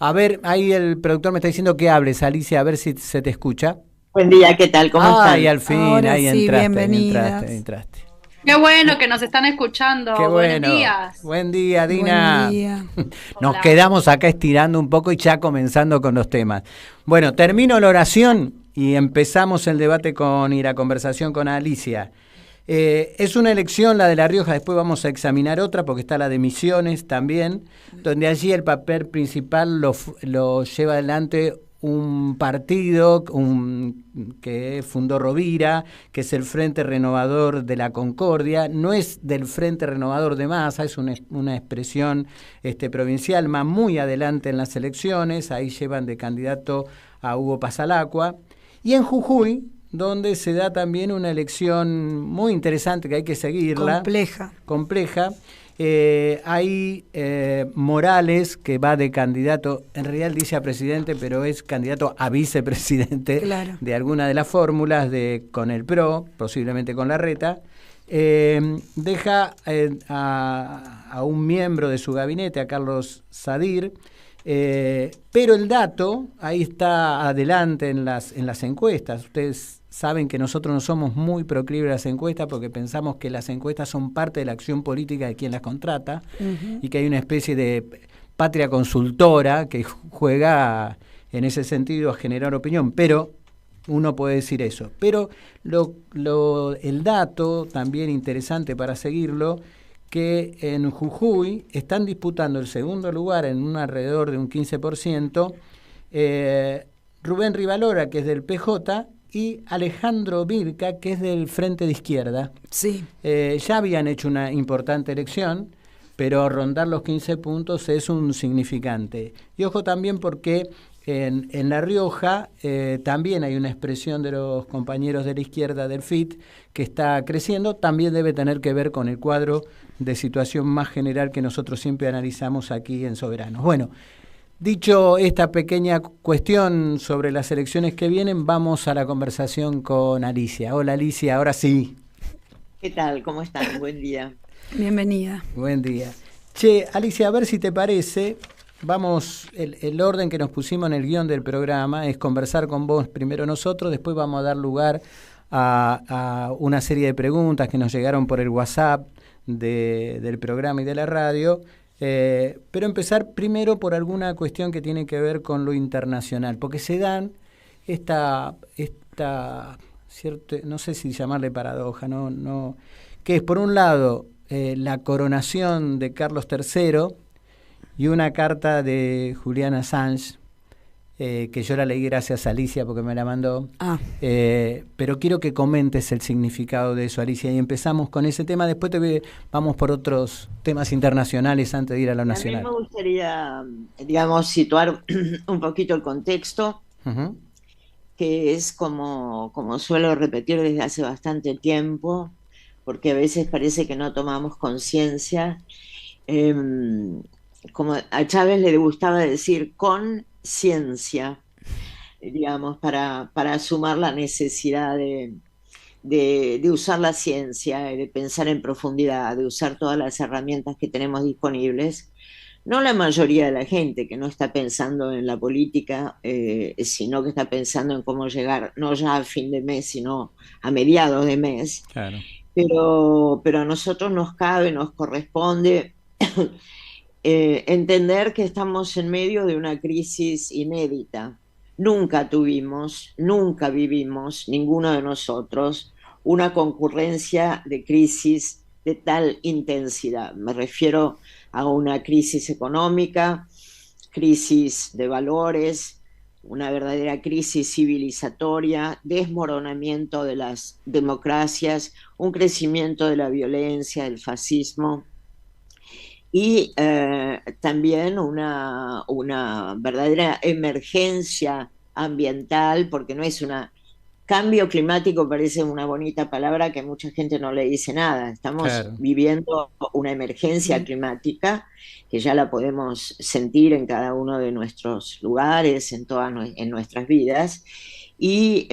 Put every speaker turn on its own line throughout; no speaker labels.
A ver, ahí el productor me está diciendo que hables, Alicia, a ver si se te escucha.
Buen día, ¿qué tal? ¿Cómo
Ay,
están?
al fin,
Ahora
ahí
sí,
entraste, ahí entraste, ahí
bienvenidas.
entraste.
Qué bueno que nos están
Qué
escuchando. Buenos
bueno.
días.
Buen día,
Buen
Dina.
día.
Nos
Hola.
quedamos acá estirando un poco y ya comenzando con los temas. Bueno, termino la oración y empezamos el debate y la conversación con Alicia. Es una elección la de La Rioja, después vamos a examinar otra porque está la de Misiones también, donde allí el papel principal lo lleva adelante un partido que fundó Rovira, que es el Frente Renovador de la Concordia. No es del Frente Renovador de Massa, es una expresión provincial, más muy adelante en las elecciones. Ahí llevan de candidato a Hugo Pasalacqua. Y en Jujuy, donde se da también una elección muy interesante que hay que seguirla. Compleja. Hay Morales, que va de candidato, en realidad dice a presidente, pero es candidato a vicepresidente, claro, de alguna de las fórmulas con el PRO, posiblemente con Larreta. Deja a un miembro de su gabinete, a Carlos Sadir, pero el dato ahí está adelante en las encuestas. Ustedes saben que nosotros no somos muy proclives a las encuestas porque pensamos que las encuestas son parte de la acción política de quien las contrata, y que hay una especie de patria consultora que juega en ese sentido a generar opinión, pero uno puede decir eso. Pero el dato también interesante para seguirlo, que en Jujuy están disputando el segundo lugar en un alrededor de un 15%, Rubén Rivalora, que es del PJ, y Alejandro Vilca, que es del Frente de Izquierda.
Sí.
Ya habían hecho una importante elección, pero rondar los 15 puntos es un significante. Y ojo también porque en La Rioja también hay una expresión de los compañeros de la izquierda del FIT que está creciendo, también debe tener que ver con el cuadro de situación más general que nosotros siempre analizamos aquí en Soberanos. Bueno, dicho esta pequeña cuestión sobre las elecciones que vienen, vamos a la conversación con Alicia. Hola Alicia, ahora sí.
¿Qué tal? ¿Cómo están? Buen día.
Bienvenida.
Buen día. Che, Alicia, a ver si te parece, vamos, el orden que nos pusimos en el guión del programa es conversar con vos primero nosotros, después vamos a dar lugar a una serie de preguntas que nos llegaron por el WhatsApp del programa y de la radio. Pero empezar primero por alguna cuestión que tiene que ver con lo internacional, porque se dan esta cierto, no sé si llamarle paradoja, no, que es por un lado la coronación de Carlos III y una carta de Julian Assange, que yo la leí gracias a Alicia porque me la mandó. Pero quiero que comentes el significado de eso, Alicia, y empezamos con ese tema, después vamos por otros temas internacionales antes de ir a lo nacional.
A mí me gustaría, digamos, situar un poquito el contexto, que es como suelo repetir desde hace bastante tiempo, porque a veces parece que no tomamos conciencia. Como a Chávez le gustaba decir con ciencia, digamos, para sumar la necesidad de usar la ciencia, de pensar en profundidad, de usar todas las herramientas que tenemos disponibles. No la mayoría de la gente que no está pensando en la política, sino que está pensando en cómo llegar, no ya a fin de mes, sino a mediados de mes.
Claro.
Pero a nosotros nos cabe, nos corresponde entender que estamos en medio de una crisis inédita. Nunca tuvimos, nunca vivimos, ninguno de nosotros, una concurrencia de crisis de tal intensidad. Me refiero a una crisis económica, crisis de valores, una verdadera crisis civilizatoria, desmoronamiento de las democracias, un crecimiento de la violencia, del fascismo, y también una verdadera emergencia ambiental, porque no es una... Cambio climático parece una bonita palabra que mucha gente no le dice nada. Estamos viviendo una emergencia climática que ya la podemos sentir en cada uno de nuestros lugares, en nuestras vidas, y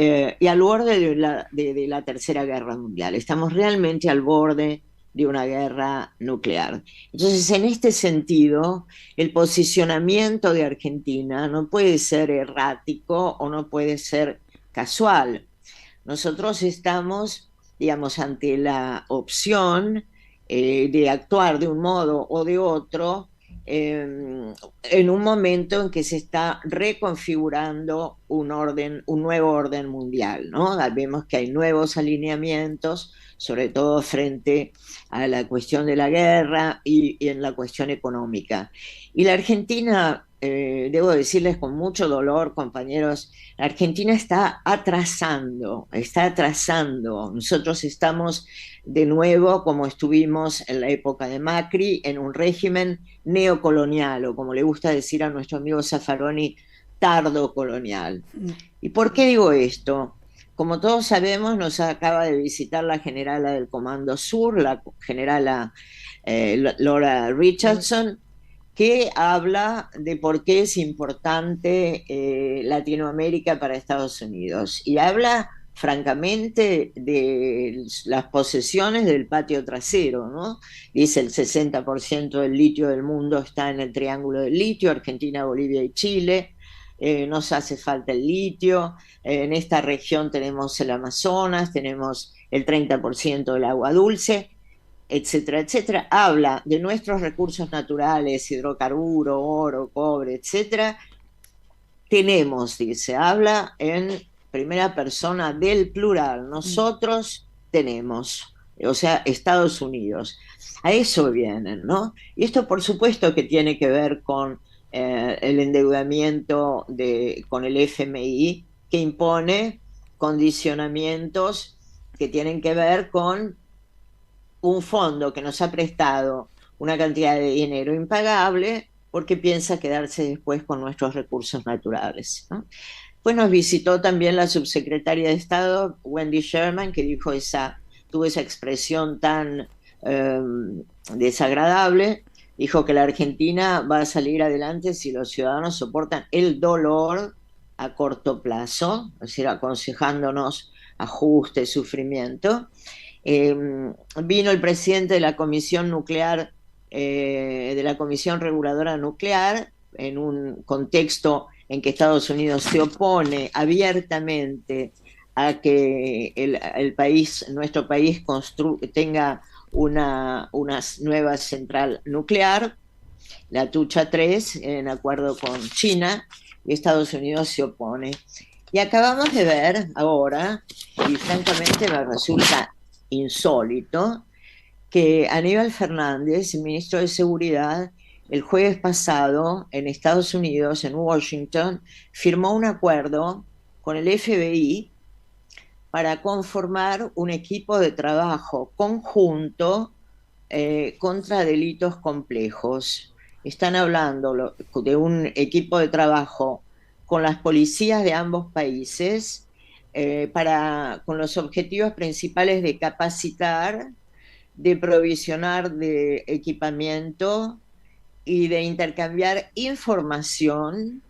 al borde de la Tercera Guerra Mundial. Estamos realmente al borde de una guerra nuclear. Entonces, en este sentido, el posicionamiento de Argentina no puede ser errático o no puede ser casual. Nosotros estamos, digamos, ante la opción de actuar de un modo o de otro en un momento en que se está reconfigurando un nuevo orden mundial, ¿no? Vemos que hay nuevos alineamientos, sobre todo frente a la cuestión de la guerra y en la cuestión económica. Y la Argentina, debo decirles con mucho dolor, compañeros, la Argentina está atrasando, está atrasando. Nosotros estamos de nuevo, como estuvimos en la época de Macri, en un régimen neocolonial, o como le gusta decir a nuestro amigo Zaffaroni, tardo colonial. ¿Y por qué digo esto? Como todos sabemos, nos acaba de visitar la generala del Comando Sur, la generala Laura Richardson, que habla de por qué es importante Latinoamérica para Estados Unidos. Y habla, francamente, de las posesiones del patio trasero, ¿no? Dice el 60% del litio del mundo está en el Triángulo del Litio, Argentina, Bolivia y Chile. Nos hace falta el litio. En esta región tenemos el Amazonas, tenemos el 30% del agua dulce, etcétera, etcétera. Habla de nuestros recursos naturales, hidrocarburo, oro, cobre, etcétera. Tenemos, dice, habla en primera persona del plural. Nosotros tenemos, o sea, Estados Unidos. A eso vienen, ¿no? Y esto, por supuesto, que tiene que ver con el endeudamiento con el FMI, que impone condicionamientos que tienen que ver con un fondo que nos ha prestado una cantidad de dinero impagable porque piensa quedarse después con nuestros recursos naturales, ¿no? Pues nos visitó también la subsecretaria de Estado, Wendy Sherman, que tuvo esa expresión tan desagradable. Dijo que la Argentina va a salir adelante si los ciudadanos soportan el dolor a corto plazo, es decir, aconsejándonos ajuste, sufrimiento. Vino el presidente de la Comisión Nuclear, de la Comisión Reguladora Nuclear, en un contexto en que Estados Unidos se opone abiertamente a que nuestro país tenga una nueva central nuclear, la Tucha 3, en acuerdo con China, y Estados Unidos se opone. Y acabamos de ver ahora, y francamente me resulta insólito, que Aníbal Fernández, el ministro de Seguridad, el jueves pasado en Estados Unidos, en Washington, firmó un acuerdo con el FBI para conformar un equipo de trabajo conjunto contra delitos complejos. Están hablando de un equipo de trabajo con las policías de ambos países con los objetivos principales de capacitar, de provisionar de equipamiento y de intercambiar información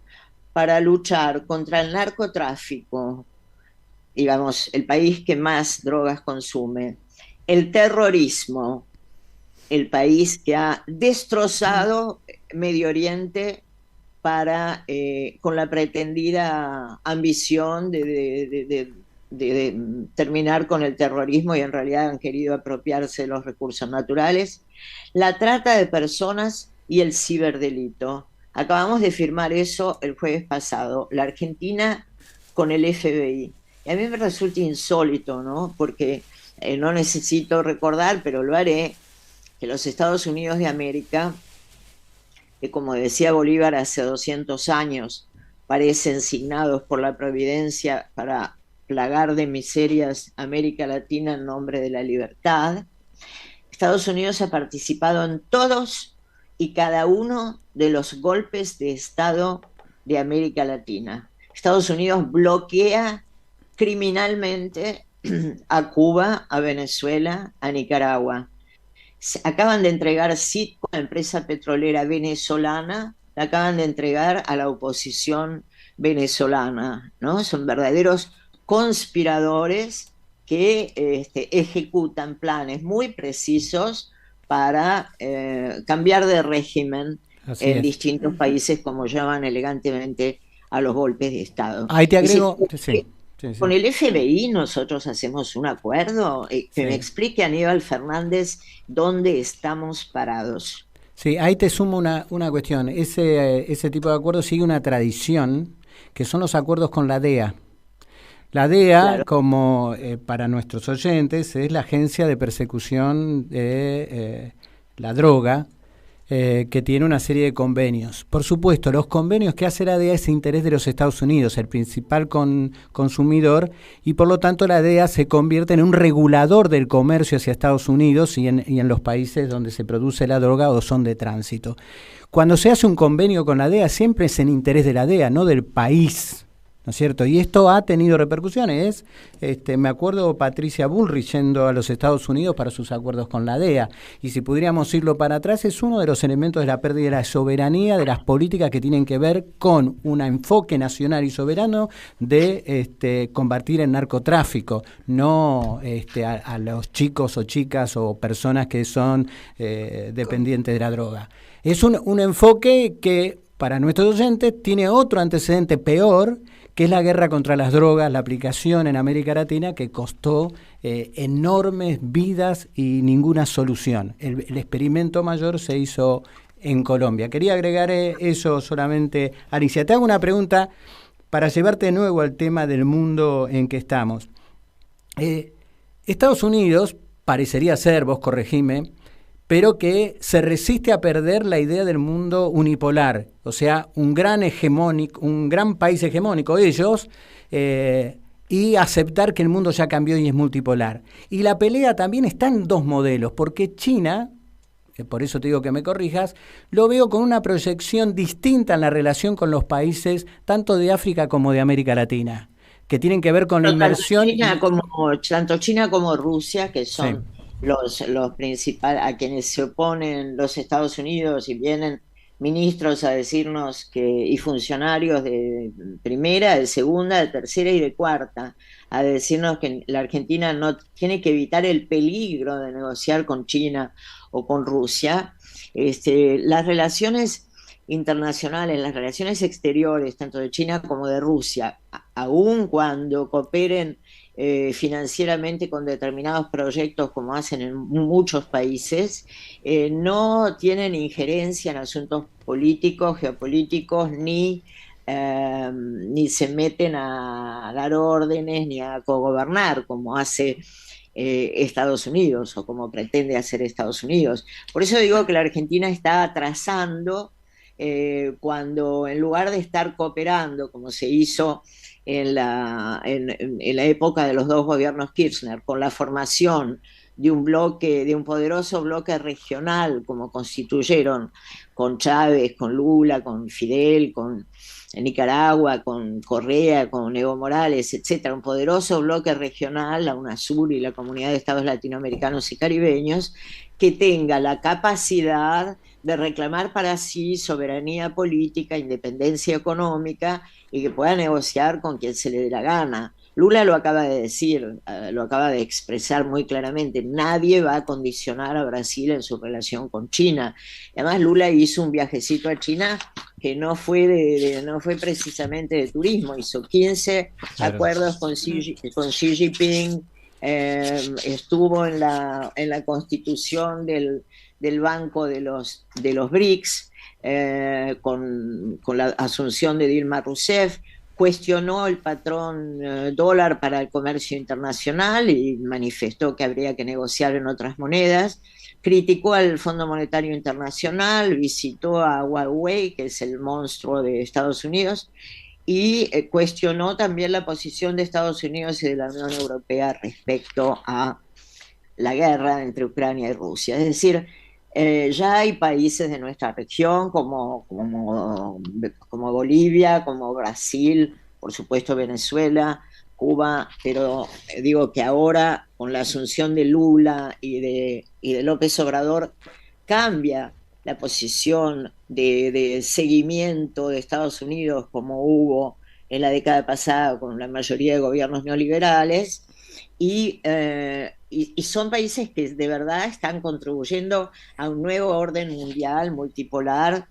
para luchar contra el narcotráfico, digamos, el país que más drogas consume, el terrorismo, el país que ha destrozado Medio Oriente con la pretendida ambición de terminar con el terrorismo, y en realidad han querido apropiarse de los recursos naturales, la trata de personas y el ciberdelito. Acabamos de firmar eso el jueves pasado, la Argentina con el FBI. Y a mí me resulta insólito, ¿no? Porque no necesito recordar, pero lo haré, que los Estados Unidos de América, que como decía Bolívar hace 200 años, parecen signados por la providencia para plagar de miserias América Latina en nombre de la libertad. Estados Unidos ha participado en todos y cada uno de los golpes de Estado de América Latina. Estados Unidos bloquea criminalmente a Cuba, a Venezuela, a Nicaragua. Acaban de entregar Citgo, la empresa petrolera venezolana, la acaban de entregar a la oposición venezolana, ¿no? Son verdaderos conspiradores que ejecutan planes muy precisos para cambiar de régimen
Así
en
es.
distintos países, como llaman elegantemente a los golpes de Estado.
Ahí te
Es decir,
agrego, sí, sí,
con
sí,
el FBI nosotros hacemos un acuerdo, que me
sí.
explique Aníbal Fernández dónde estamos parados.
Sí, ahí te sumo una cuestión. Ese tipo de acuerdos sigue una tradición, que son los acuerdos con la DEA. La DEA,
Claro,
como para nuestros oyentes, es la Agencia de Persecución de la Droga, que tiene una serie de convenios. Por supuesto, los convenios que hace la DEA es interés de los Estados Unidos, el principal consumidor, y por lo tanto la DEA se convierte en un regulador del comercio hacia Estados Unidos y en los países donde se produce la droga o son de tránsito. Cuando se hace un convenio con la DEA, siempre es en interés de la DEA, no del país, ¿no es cierto? Y esto ha tenido repercusiones. Me acuerdo Patricia Bullrich yendo a los Estados Unidos para sus acuerdos con la DEA. Y si pudiéramos irlo para atrás, es uno de los elementos de la pérdida de la soberanía de las políticas que tienen que ver con un enfoque nacional y soberano de combatir el narcotráfico, no a los chicos o chicas o personas que son dependientes de la droga. Es un enfoque que, para nuestros oyentes, tiene otro antecedente peor, que es la guerra contra las drogas, la aplicación en América Latina, que costó enormes vidas y ninguna solución. El experimento mayor se hizo en Colombia. Quería agregar eso solamente, Alicia. Te hago una pregunta para llevarte de nuevo al tema del mundo en que estamos. Estados Unidos, parecería ser, vos corregime, pero que se resiste a perder la idea del mundo unipolar, o sea, un gran país hegemónico ellos, y aceptar que el mundo ya cambió y es multipolar. Y la pelea también está en dos modelos, porque China, por eso te digo que me corrijas, lo veo con una proyección distinta en la relación con los países tanto de África como de América Latina, que tienen que ver con la
pero
inmersión.
Tanto China como Rusia, que
Sí,
son los principales, a quienes se oponen los Estados Unidos y vienen ministros a decirnos y funcionarios de primera, de segunda, de tercera y de cuarta, a decirnos que la Argentina no tiene que evitar el peligro de negociar con China o con Rusia. Las relaciones internacionales, las relaciones exteriores, tanto de China como de Rusia, aun cuando cooperen financieramente con determinados proyectos como hacen en muchos países, no tienen injerencia en asuntos políticos, geopolíticos, ni se meten a dar órdenes ni a cogobernar como hace Estados Unidos o como pretende hacer Estados Unidos. Por eso digo que la Argentina está atrasando cuando en lugar de estar cooperando como se hizo en la época de los dos gobiernos Kirchner, con la formación de un bloque, de un poderoso bloque regional, como constituyeron con Chávez, con Lula, con Fidel, con Nicaragua, con Correa, con Evo Morales, etcétera, un poderoso bloque regional, la UNASUR y la Comunidad de Estados Latinoamericanos y Caribeños, que tenga la capacidad de reclamar para sí soberanía política, independencia económica y que pueda negociar con quien se le dé la gana. Lula lo acaba de decir, lo acaba de expresar muy claramente, nadie va a condicionar a Brasil en su relación con China. Además, Lula hizo un viajecito a China que no fue precisamente de turismo, hizo 15
claro.
acuerdos con Xi Jinping, estuvo en la constitución del Banco de los BRICS, con la asunción de Dilma Rousseff, cuestionó el patrón dólar para el comercio internacional y manifestó que habría que negociar en otras monedas, criticó al Fondo Monetario Internacional, visitó a Huawei, que es el monstruo de Estados Unidos, y cuestionó también la posición de Estados Unidos y de la Unión Europea respecto a la guerra entre Ucrania y Rusia. Es decir, ya hay países de nuestra región como Bolivia, como Brasil, por supuesto Venezuela, Cuba, pero digo que ahora con la asunción de Lula y de López Obrador cambia la posición de seguimiento de Estados Unidos como hubo en la década pasada con la mayoría de gobiernos neoliberales y son países que de verdad están contribuyendo a un nuevo orden mundial multipolar.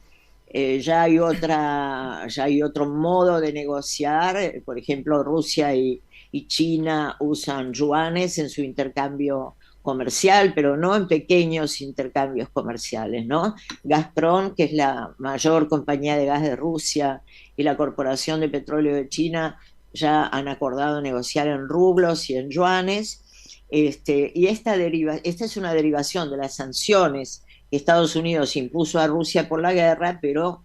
Ya hay otro modo de negociar. Por ejemplo, Rusia y China usan yuanes en su intercambio comercial, pero no en pequeños intercambios comerciales, ¿no? Gazprom, que es la mayor compañía de gas de Rusia, y la Corporación de Petróleo de China ya han acordado negociar en rublos y en yuanes. Y esta es una derivación de las sanciones que Estados Unidos impuso a Rusia por la guerra, pero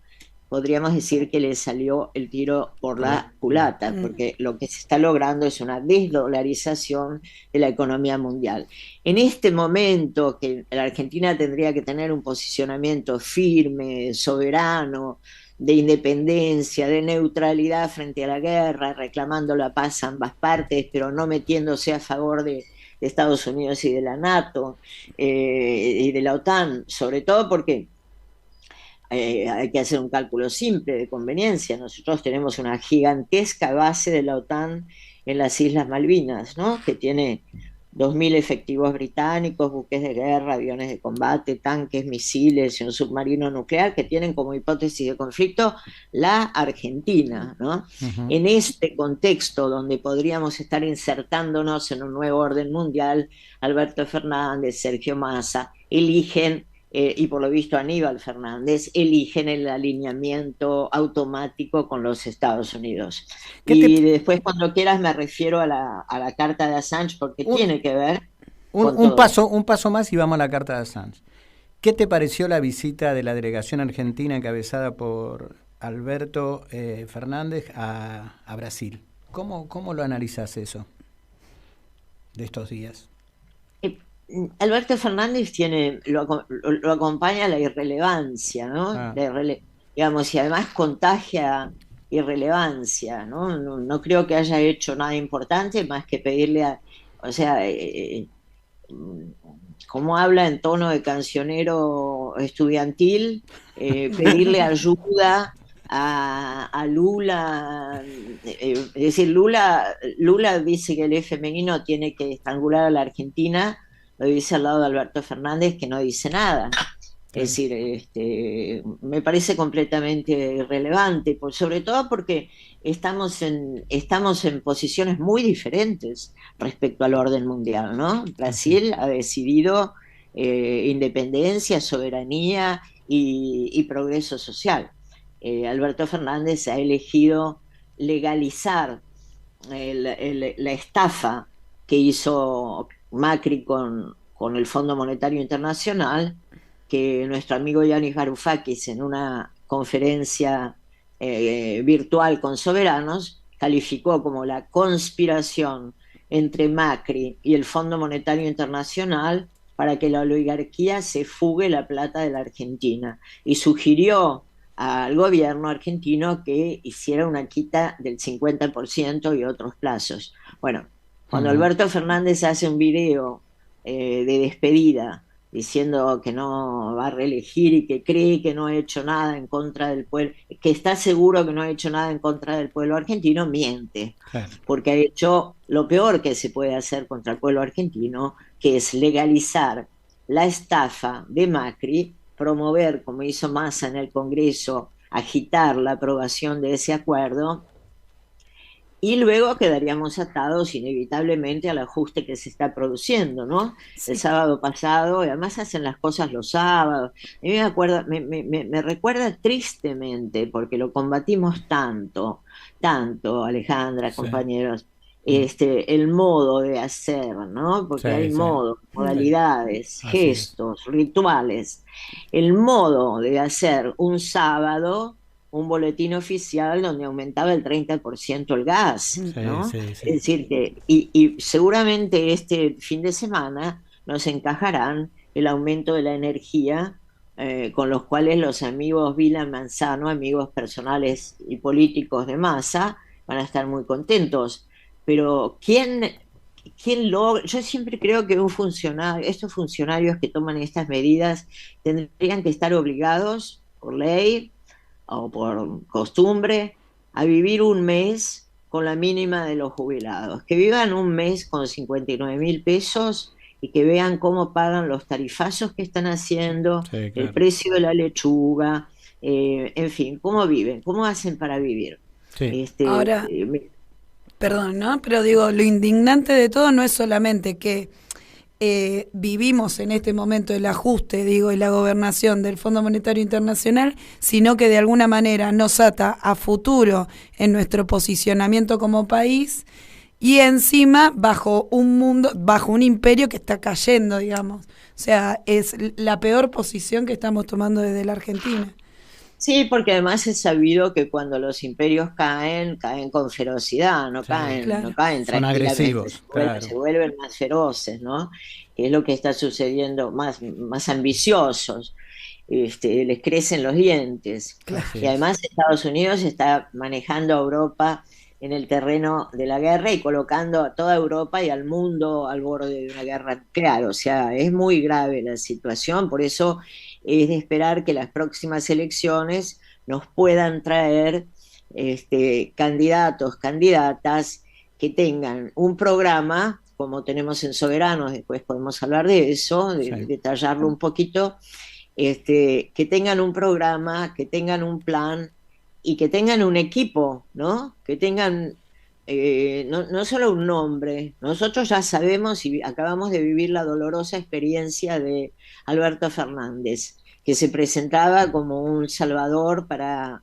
podríamos decir que le salió el tiro por la culata, porque lo que se está logrando es una desdolarización de la economía mundial. En este momento que la Argentina tendría que tener un posicionamiento firme, soberano, de independencia, de neutralidad frente a la guerra, reclamando la paz a ambas partes, pero no metiéndose a favor de Estados Unidos y de la NATO y de la OTAN, sobre todo porque hay que hacer un cálculo simple de conveniencia. Nosotros tenemos una gigantesca base de la OTAN en las Islas Malvinas, ¿no? Que tiene 2.000 efectivos británicos, buques de guerra, aviones de combate, tanques, misiles y un submarino nuclear que tienen como hipótesis de conflicto la Argentina, ¿no? En este contexto donde podríamos estar insertándonos en un nuevo orden mundial, Alberto Fernández, Sergio Massa eligen y por lo visto Aníbal Fernández, eligen el alineamiento automático con los Estados Unidos. Y después, cuando quieras, me refiero a la carta de Assange, porque tiene que ver con
un paso más y vamos a la carta de Assange. ¿Qué te pareció la visita de la delegación argentina encabezada por Alberto Fernández a Brasil? ¿Cómo lo analizás eso de estos días?
Alberto Fernández lo acompaña la irrelevancia, ¿no? Digamos, y además contagia irrelevancia, ¿no? No creo que haya hecho nada importante más que pedirle o sea, como habla en tono de cancionero estudiantil, pedirle ayuda a Lula, es decir, Lula dice que el femenino tiene que estrangular a la Argentina, lo dice al lado de Alberto Fernández, que no dice nada. Es decir, me parece completamente irrelevante, sobre todo porque estamos en posiciones muy diferentes respecto al orden mundial, ¿no? Brasil ha decidido independencia, soberanía y progreso social. Alberto Fernández ha elegido legalizar la estafa que hizo Macri con el Fondo Monetario Internacional, que nuestro amigo Yanis Varoufakis en una conferencia virtual con soberanos calificó como la conspiración entre Macri y el Fondo Monetario Internacional para que la oligarquía se fugue la plata de la Argentina, y sugirió al gobierno argentino que hiciera una quita del 50% y otros plazos. Bueno, cuando Alberto Fernández hace un video de despedida diciendo que no va a reelegir y que cree que no ha hecho nada en contra del pueblo, que está seguro que no ha hecho nada en contra del pueblo argentino, miente, porque ha hecho lo peor que se puede hacer contra el pueblo argentino, que es legalizar la estafa de Macri, promover, como hizo Massa en el Congreso, agitar la aprobación de ese acuerdo, y luego quedaríamos atados inevitablemente al ajuste que se está produciendo, ¿no? Sí. El sábado pasado, y además hacen las cosas los sábados. A mí me recuerda tristemente, porque lo combatimos tanto, Alejandra, sí, compañeros, el modo de hacer, ¿no? Porque sí, hay modos, modalidades, gestos, rituales. El modo de hacer un sábado un boletín oficial donde aumentaba el 30% el gas, ¿no? Sí. Es decir, que y seguramente este fin de semana nos encajarán el aumento de la energía, con los cuales los amigos Vila Manzano, amigos personales y políticos de Massa, van a estar muy contentos. Pero ¿quién logra? Yo siempre creo que estos funcionarios que toman estas medidas tendrían que estar obligados por ley o por costumbre a vivir un mes con la mínima de los jubilados, que vivan un mes con 59.000 pesos y que vean cómo pagan los tarifazos que están haciendo,
Sí,
el
claro.
precio de la lechuga, en fin, cómo viven, cómo hacen para vivir.
Sí.
Ahora, perdón, ¿no? Pero digo, lo indignante de todo no es solamente que vivimos en este momento el ajuste, digo, y la gobernación del Fondo Monetario Internacional, sino que de alguna manera nos ata a futuro en nuestro posicionamiento como país y encima bajo un imperio que está cayendo, digamos. O sea, es la peor posición que estamos tomando desde la Argentina.
Sí, porque además es sabido que cuando los imperios caen, caen con ferocidad, no
Sí.
caen,
Claro.
no caen
Son
tranquilamente,
agresivos, claro.
se vuelven más feroces, ¿no? Que es lo que está sucediendo, más ambiciosos, les crecen los dientes.
Claro.
Y además Estados Unidos está manejando a Europa en el terreno de la guerra y colocando a toda Europa y al mundo al borde de una guerra nuclear. O sea, es muy grave la situación, por eso es de esperar que las próximas elecciones nos puedan traer candidatos, candidatas que tengan un programa, como tenemos en Soberanos, después podemos hablar de eso,
Sí.
detallarlo un poquito, que tengan un programa, que tengan un plan y que tengan un equipo, ¿no? Que tengan no solo un nombre. Nosotros ya sabemos y acabamos de vivir la dolorosa experiencia de Alberto Fernández, que se presentaba como un salvador para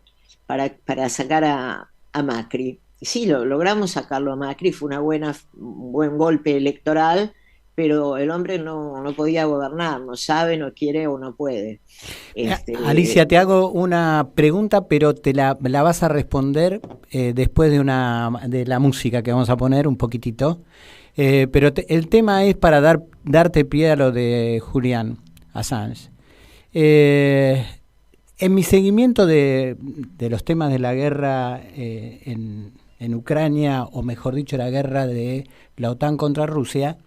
sacar a Macri. Y sí, logramos sacarlo a Macri, fue un buen golpe electoral, pero el hombre no podía gobernar, no sabe, no quiere o no puede.
Alicia, te hago una pregunta, pero la vas a responder después de la música que vamos a poner un poquitito. Pero el tema es para darte pie a lo de Julian Assange. En mi seguimiento de los temas de la guerra en Ucrania, o mejor dicho, la guerra de la OTAN contra Rusia,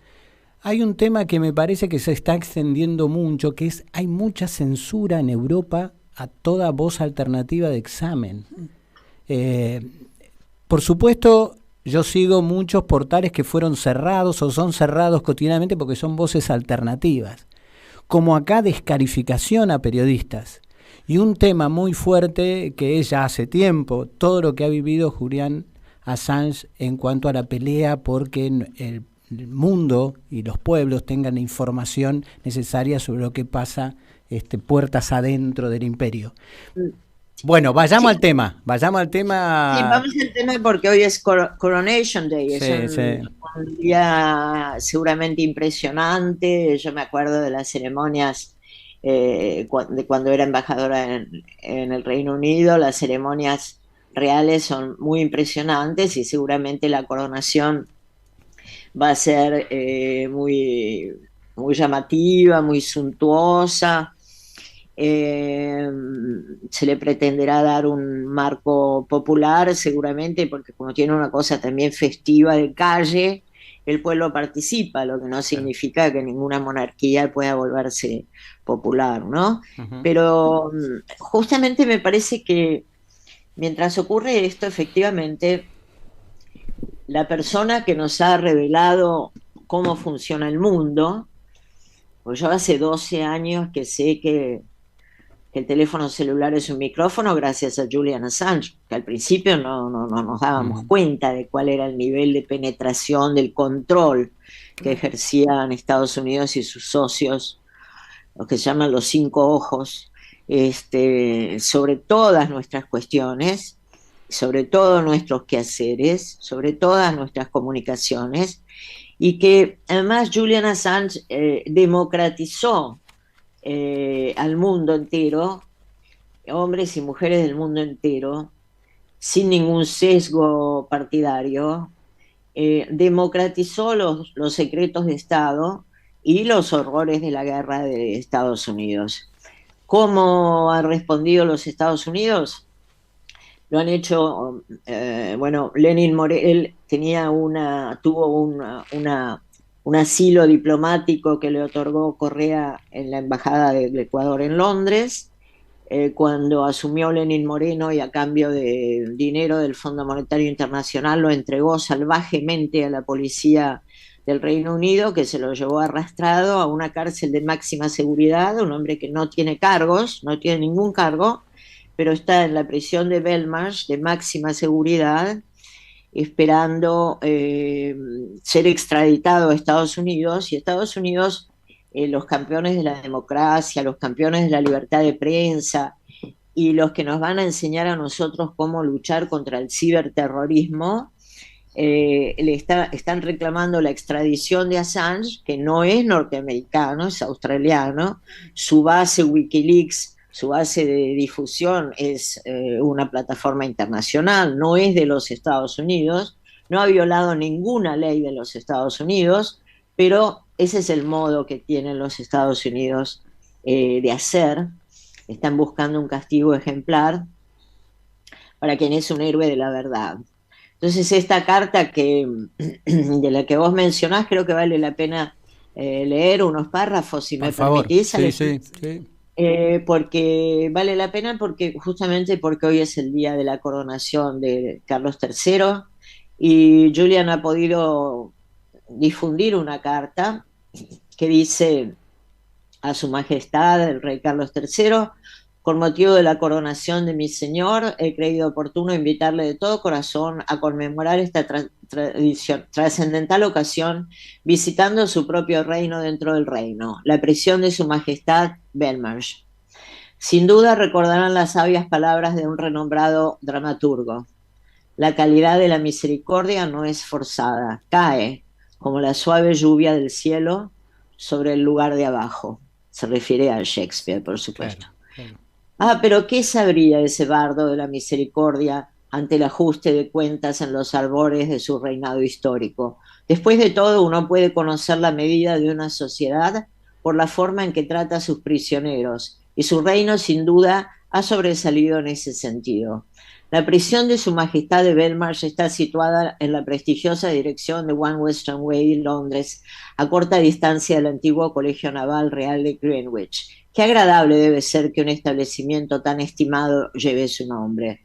hay un tema que me parece que se está extendiendo mucho, que es hay mucha censura en Europa a toda voz alternativa de examen. Por supuesto, yo sigo muchos portales que fueron cerrados o son cerrados cotidianamente porque son voces alternativas. Como acá, descalificación a periodistas. Y un tema muy fuerte que es ya hace tiempo, todo lo que ha vivido Julian Assange en cuanto a la pelea porque el mundo y los pueblos tengan la información necesaria sobre lo que pasa puertas adentro del imperio. Bueno, vayamos al tema.
Sí, vamos al tema porque hoy es Coronation Day, es un día seguramente impresionante. Yo me acuerdo de las ceremonias de cuando era embajadora en el Reino Unido. Las ceremonias reales son muy impresionantes y seguramente la coronación va a ser muy, muy llamativa, muy suntuosa. Se le pretenderá dar un marco popular seguramente, porque como tiene una cosa también festiva de calle, el pueblo participa, lo que no significa que ninguna monarquía pueda volverse popular, ¿no?
Uh-huh.
Pero justamente me parece que mientras ocurre esto, efectivamente, la persona que nos ha revelado cómo funciona el mundo, pues yo hace 12 años que sé que el teléfono celular es un micrófono gracias a Julian Assange, que al principio no nos dábamos cuenta de cuál era el nivel de penetración, del control que ejercían Estados Unidos y sus socios, lo que se llaman los 5 ojos, sobre todas nuestras cuestiones, sobre todos nuestros quehaceres, sobre todas nuestras comunicaciones, y que además Julian Assange democratizó al mundo entero, hombres y mujeres del mundo entero, sin ningún sesgo partidario, democratizó los secretos de Estado y los horrores de la guerra de Estados Unidos. ¿Cómo han respondido los Estados Unidos? Lo han hecho, Lenin Morel tuvo un asilo diplomático que le otorgó Correa en la Embajada del Ecuador en Londres. cuando asumió Lenín Moreno y a cambio de dinero del Fondo Monetario Internacional lo entregó salvajemente a la policía del Reino Unido, que se lo llevó arrastrado a una cárcel de máxima seguridad, un hombre que no tiene cargos, no tiene ningún cargo, pero está en la prisión de Belmarsh de máxima seguridad, esperando ser extraditado a Estados Unidos, y Estados Unidos, los campeones de la democracia, los campeones de la libertad de prensa y los que nos van a enseñar a nosotros cómo luchar contra el ciberterrorismo, están reclamando la extradición de Assange, que no es norteamericano, es australiano. Su base Wikileaks, su base de difusión es una plataforma internacional, no es de los Estados Unidos, no ha violado ninguna ley de los Estados Unidos, pero ese es el modo que tienen los Estados Unidos de hacer. Están buscando un castigo ejemplar para quien es un héroe de la verdad. Entonces esta carta de la que vos mencionás, creo que vale la pena leer unos párrafos, si me permitís.
Sí.
Porque vale la pena, justamente porque hoy es el día de la coronación de Carlos III, y Julian ha podido difundir una carta que dice: a Su Majestad el Rey Carlos III, con motivo de la coronación de mi señor, he creído oportuno invitarle de todo corazón a conmemorar esta trascendental ocasión, visitando su propio reino dentro del reino, la prisión de Su Majestad Belmarsh. Sin duda recordarán las sabias palabras de un renombrado dramaturgo: la calidad de la misericordia no es forzada, cae como la suave lluvia del cielo sobre el lugar de abajo. Se refiere a Shakespeare, por supuesto.
Claro.
Pero ¿qué sabría ese bardo de la misericordia ante el ajuste de cuentas en los albores de su reinado histórico? Después de todo, uno puede conocer la medida de una sociedad por la forma en que trata a sus prisioneros, y su reino sin duda ha sobresalido en ese sentido. La prisión de Su Majestad de Belmarsh está situada en la prestigiosa dirección de One Western Way, Londres, a corta distancia del antiguo Colegio Naval Real de Greenwich. Qué agradable debe ser que un establecimiento tan estimado lleve su nombre.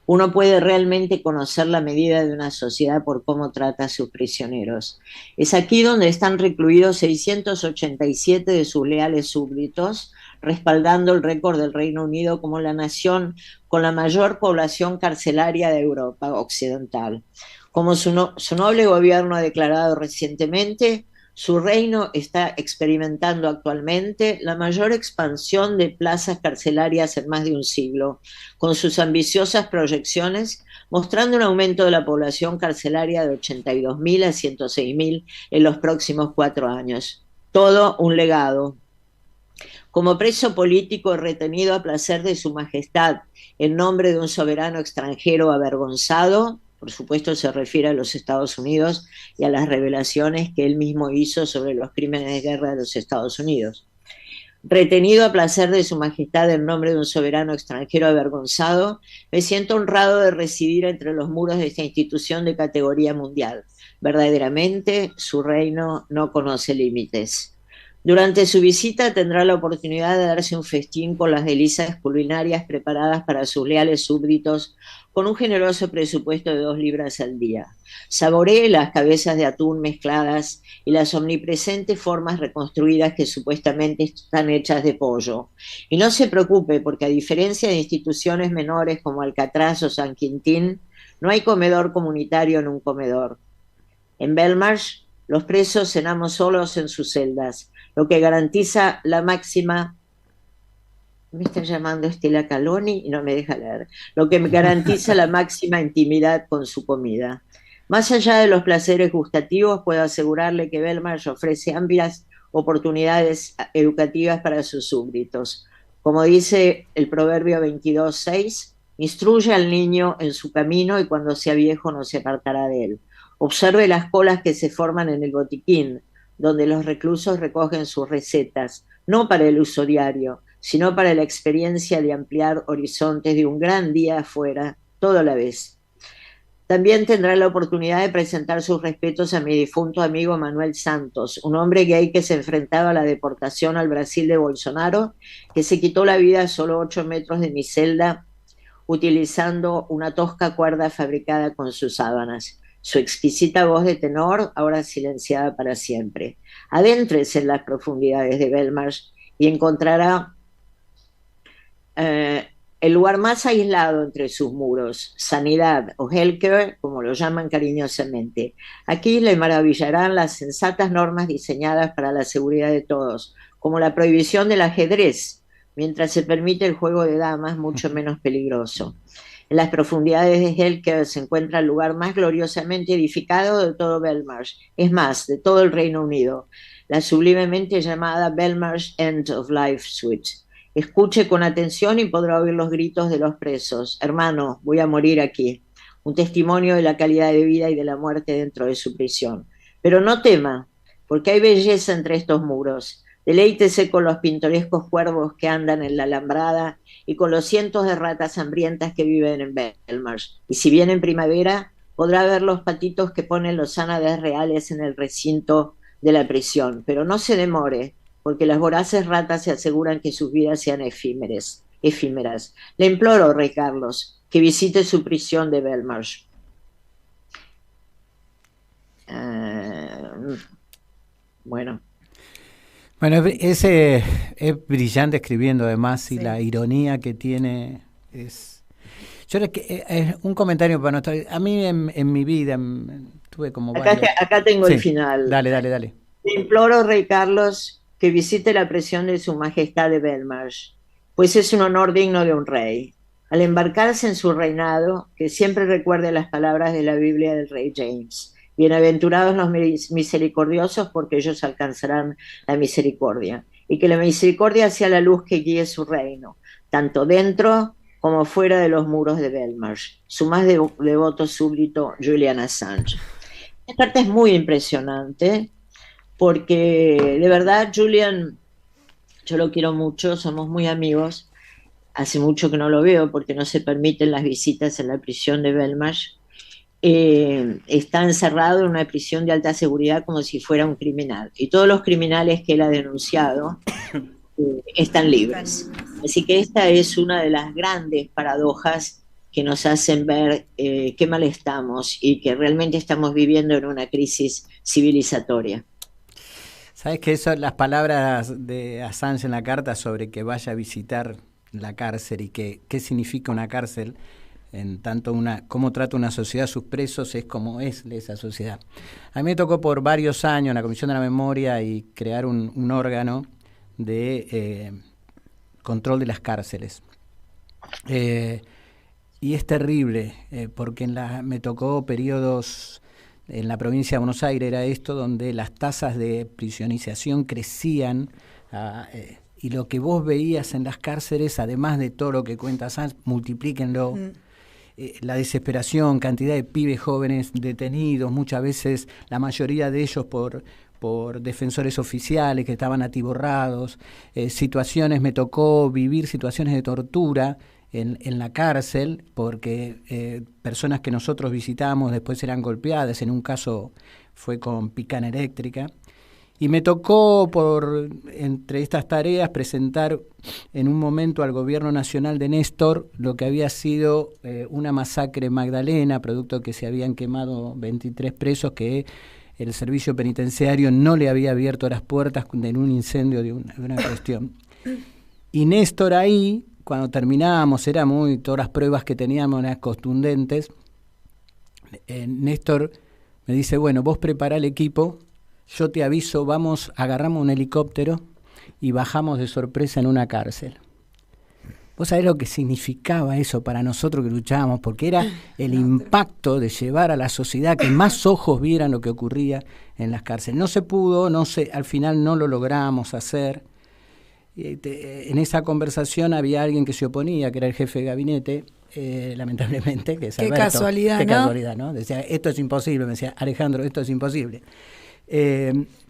Uno puede realmente conocer la medida de una sociedad por cómo trata a sus prisioneros. Es aquí donde están recluidos 687 de sus leales súbditos, respaldando el récord del Reino Unido como la nación con la mayor población carcelaria de Europa Occidental. Como su noble gobierno ha declarado recientemente, su reino está experimentando actualmente la mayor expansión de plazas carcelarias en más de un siglo, con sus ambiciosas proyecciones mostrando un aumento de la población carcelaria de 82.000 a 106.000 en los próximos 4 años. Todo un legado. Como preso político retenido a placer de Su Majestad en nombre de un soberano extranjero avergonzado, por supuesto se refiere a los Estados Unidos y a las revelaciones que él mismo hizo sobre los crímenes de guerra de los Estados Unidos. Retenido a placer de Su Majestad en nombre de un soberano extranjero avergonzado, me siento honrado de residir entre los muros de esta institución de categoría mundial. Verdaderamente, su reino no conoce límites. Durante su visita tendrá la oportunidad de darse un festín con las delicias culinarias preparadas para sus leales súbditos, con un generoso presupuesto de 2 libras al día. Saboree las cabezas de atún mezcladas y las omnipresentes formas reconstruidas que supuestamente están hechas de pollo. Y no se preocupe, porque a diferencia de instituciones menores como Alcatraz o San Quintín, no hay comedor comunitario en un comedor. En Belmarsh, los presos cenamos solos en sus celdas, lo que garantiza la máxima... Me está llamando Estela Caloni y no me deja leer. Lo que me garantiza la máxima intimidad con su comida. Más allá de los placeres gustativos, puedo asegurarle que Belmarsh ofrece amplias oportunidades educativas para sus súbditos. Como dice el proverbio 22:6, instruye al niño en su camino y cuando sea viejo no se apartará de él. Observe las colas que se forman en el botiquín, donde los reclusos recogen sus recetas, no para el uso diario, sino para la experiencia de ampliar horizontes de un gran día afuera, todo a la vez. También tendrá la oportunidad de presentar sus respetos a mi difunto amigo Manuel Santos, un hombre gay que se enfrentaba a la deportación al Brasil de Bolsonaro, que se quitó la vida a solo 8 metros de mi celda utilizando una tosca cuerda fabricada con sus sábanas. Su exquisita voz de tenor, ahora silenciada para siempre. Adéntrese en las profundidades de Belmarsh y encontrará eh, el lugar más aislado entre sus muros, sanidad o healthcare, como lo llaman cariñosamente. Aquí le maravillarán las sensatas normas diseñadas para la seguridad de todos, como la prohibición del ajedrez, mientras se permite el juego de damas mucho menos peligroso. En las profundidades de Healthcare se encuentra el lugar más gloriosamente edificado de todo Belmarsh, es más, de todo el Reino Unido, la sublimemente llamada Belmarsh End of Life Suite. Escuche con atención y podrá oír los gritos de los presos. Hermano, voy a morir aquí. Un testimonio de la calidad de vida y de la muerte dentro de su prisión. Pero no tema, porque hay belleza entre estos muros. Deleítese con los pintorescos cuervos que andan en la alambrada y con los cientos de ratas hambrientas que viven en Belmarsh. Y si viene en primavera, podrá ver los patitos que ponen los ánades reales en el recinto de la prisión. Pero no se demore, porque las voraces ratas se aseguran que sus vidas sean efímeras. Le imploro, Rey Carlos, que visite su prisión de Belmarsh. Bueno.
Bueno, ese es brillante escribiendo además, y sí, la ironía que tiene es... Yo un comentario para nuestra... A mí en mi vida tuve como...
Acá tengo el final.
Dale.
Le imploro, Rey Carlos, que visite la prisión de su majestad de Belmarsh, pues es un honor digno de un rey. Al embarcarse en su reinado, que siempre recuerde las palabras de la Biblia del rey James. Bienaventurados los misericordiosos, porque ellos alcanzarán la misericordia. Y que la misericordia sea la luz que guíe su reino, tanto dentro como fuera de los muros de Belmarsh. Su más devoto súbdito, Julian Assange. Esta carta es muy impresionante, porque de verdad, Julian, yo lo quiero mucho, somos muy amigos. Hace mucho que no lo veo porque no se permiten las visitas en la prisión de Belmarsh. Está encerrado en una prisión de alta seguridad como si fuera un criminal. Y todos los criminales que él ha denunciado están libres. Así que esta es una de las grandes paradojas que nos hacen ver qué mal estamos y que realmente estamos viviendo en una crisis civilizatoria.
¿Sabes que eso, las palabras de Assange en la carta sobre que vaya a visitar la cárcel y qué significa una cárcel, en tanto cómo trata una sociedad a sus presos, es como es esa sociedad? A mí me tocó por varios años en la Comisión de la Memoria y crear un órgano de control de las cárceles. Y es terrible, porque me tocó periodos en la provincia de Buenos Aires, era esto, donde las tasas de prisionización crecían, y lo que vos veías en las cárceles, además de todo lo que cuenta Sanz, multiplíquenlo. La desesperación, cantidad de pibes jóvenes detenidos, muchas veces la mayoría de ellos por defensores oficiales que estaban atiborrados, me tocó vivir situaciones de tortura en la cárcel, porque personas que nosotros visitamos después eran golpeadas, en un caso fue con picana eléctrica. Y me tocó, entre estas tareas, presentar en un momento al gobierno nacional de Néstor lo que había sido una masacre en Magdalena, producto que se habían quemado 23 presos, que el servicio penitenciario no le había abierto las puertas en un incendio de una cuestión. Y Néstor ahí, cuando terminábamos, todas las pruebas que teníamos eran contundentes. Néstor me dice, bueno, vos prepará el equipo, yo te aviso, agarramos un helicóptero y bajamos de sorpresa en una cárcel. ¿Vos sabés lo que significaba eso para nosotros que luchábamos? Porque era el impacto de llevar a la sociedad que más ojos vieran lo que ocurría en las cárceles. No se pudo, al final no lo logramos hacer. En esa conversación había alguien que se oponía, que era el jefe de gabinete, lamentablemente, que es Alberto.
Qué
casualidad, ¿no? Decía, esto es imposible, me decía, Alejandro, esto es imposible.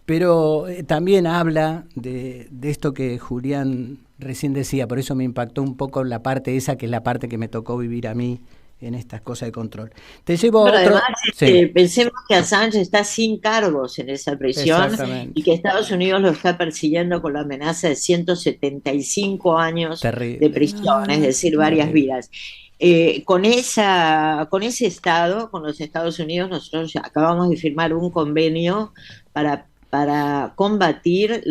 Pero también habla de esto que Julián recién decía, por eso me impactó un poco la parte esa, que es la parte que me tocó vivir a mí en estas cosas de control. Te llevo
Pero
a otro...
además,
Sí,
pensemos que Assange está sin cargos en esa prisión
exactamente.
y que Estados Unidos lo está persiguiendo con la amenaza de 175 años de
Terrible,
prisión,
No,
es
no,
decir, varias
terrible.
vidas. Con ese Estado, con los Estados Unidos, nosotros acabamos de firmar un convenio para combatir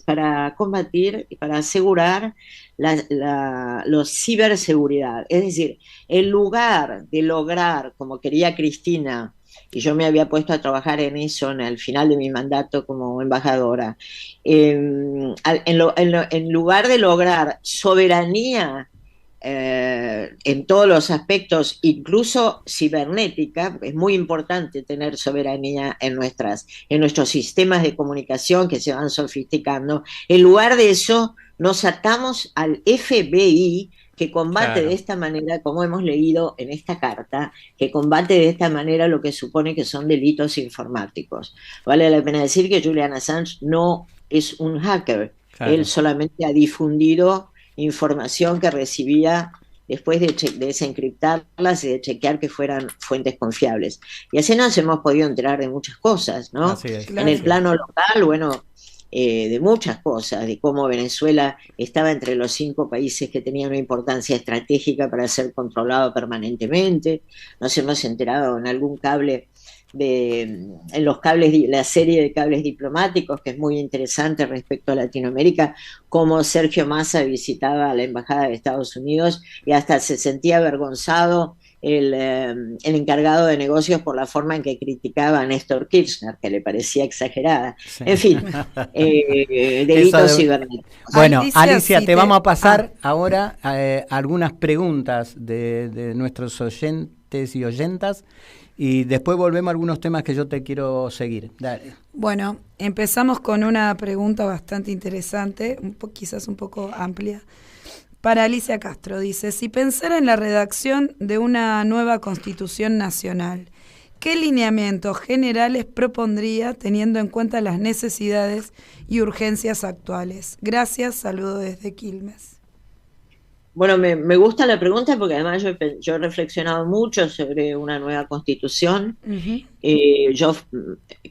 para combatir y para asegurar la ciberseguridad. Es decir, en lugar de lograr, como quería Cristina, y yo me había puesto a trabajar en eso al final de mi mandato como embajadora, en lugar de lograr soberanía en todos los aspectos, incluso cibernética, es muy importante tener soberanía en nuestros sistemas de comunicación que se van sofisticando. En lugar de eso, nos atamos al FBI, que combate
Claro.
de esta manera, como hemos leído en esta carta, que combate de esta manera lo que supone que son delitos informáticos. Vale la pena decir que Julian Assange no es un hacker, él
Claro.
solamente ha difundido información que recibía después de desencriptarlas y de chequear que fueran fuentes confiables. Y así nos hemos podido enterar de muchas cosas, ¿no?
Así es.
En el
Claro.
plano local, bueno, de muchas cosas, de cómo Venezuela estaba entre los 5 países que tenían una importancia estratégica para ser controlado permanentemente. Nos hemos enterado en algún cable en los cables, la serie de cables diplomáticos, que es muy interesante respecto a Latinoamérica, cómo Sergio Massa visitaba la Embajada de Estados Unidos y hasta se sentía avergonzado el encargado de negocios por la forma en que criticaba a Néstor Kirchner, que le parecía exagerada.
Sí.
En fin,
Eso
delitos
de-
cibernéticos.
Bueno, Alicia,
si
te vamos a pasar
Ah,
ahora algunas preguntas de nuestros oyentes y oyentas y después volvemos a algunos temas que yo te quiero seguir. Dale.
bueno, empezamos con una pregunta bastante interesante, quizás un poco amplia. Para Alicia Castro, dice, si pensara en la redacción de una nueva Constitución Nacional, ¿qué lineamientos generales propondría teniendo en cuenta las necesidades y urgencias actuales? Gracias, saludo desde Quilmes.
Bueno, me gusta la pregunta porque además yo he reflexionado mucho sobre una nueva constitución.
Ujú.
Yo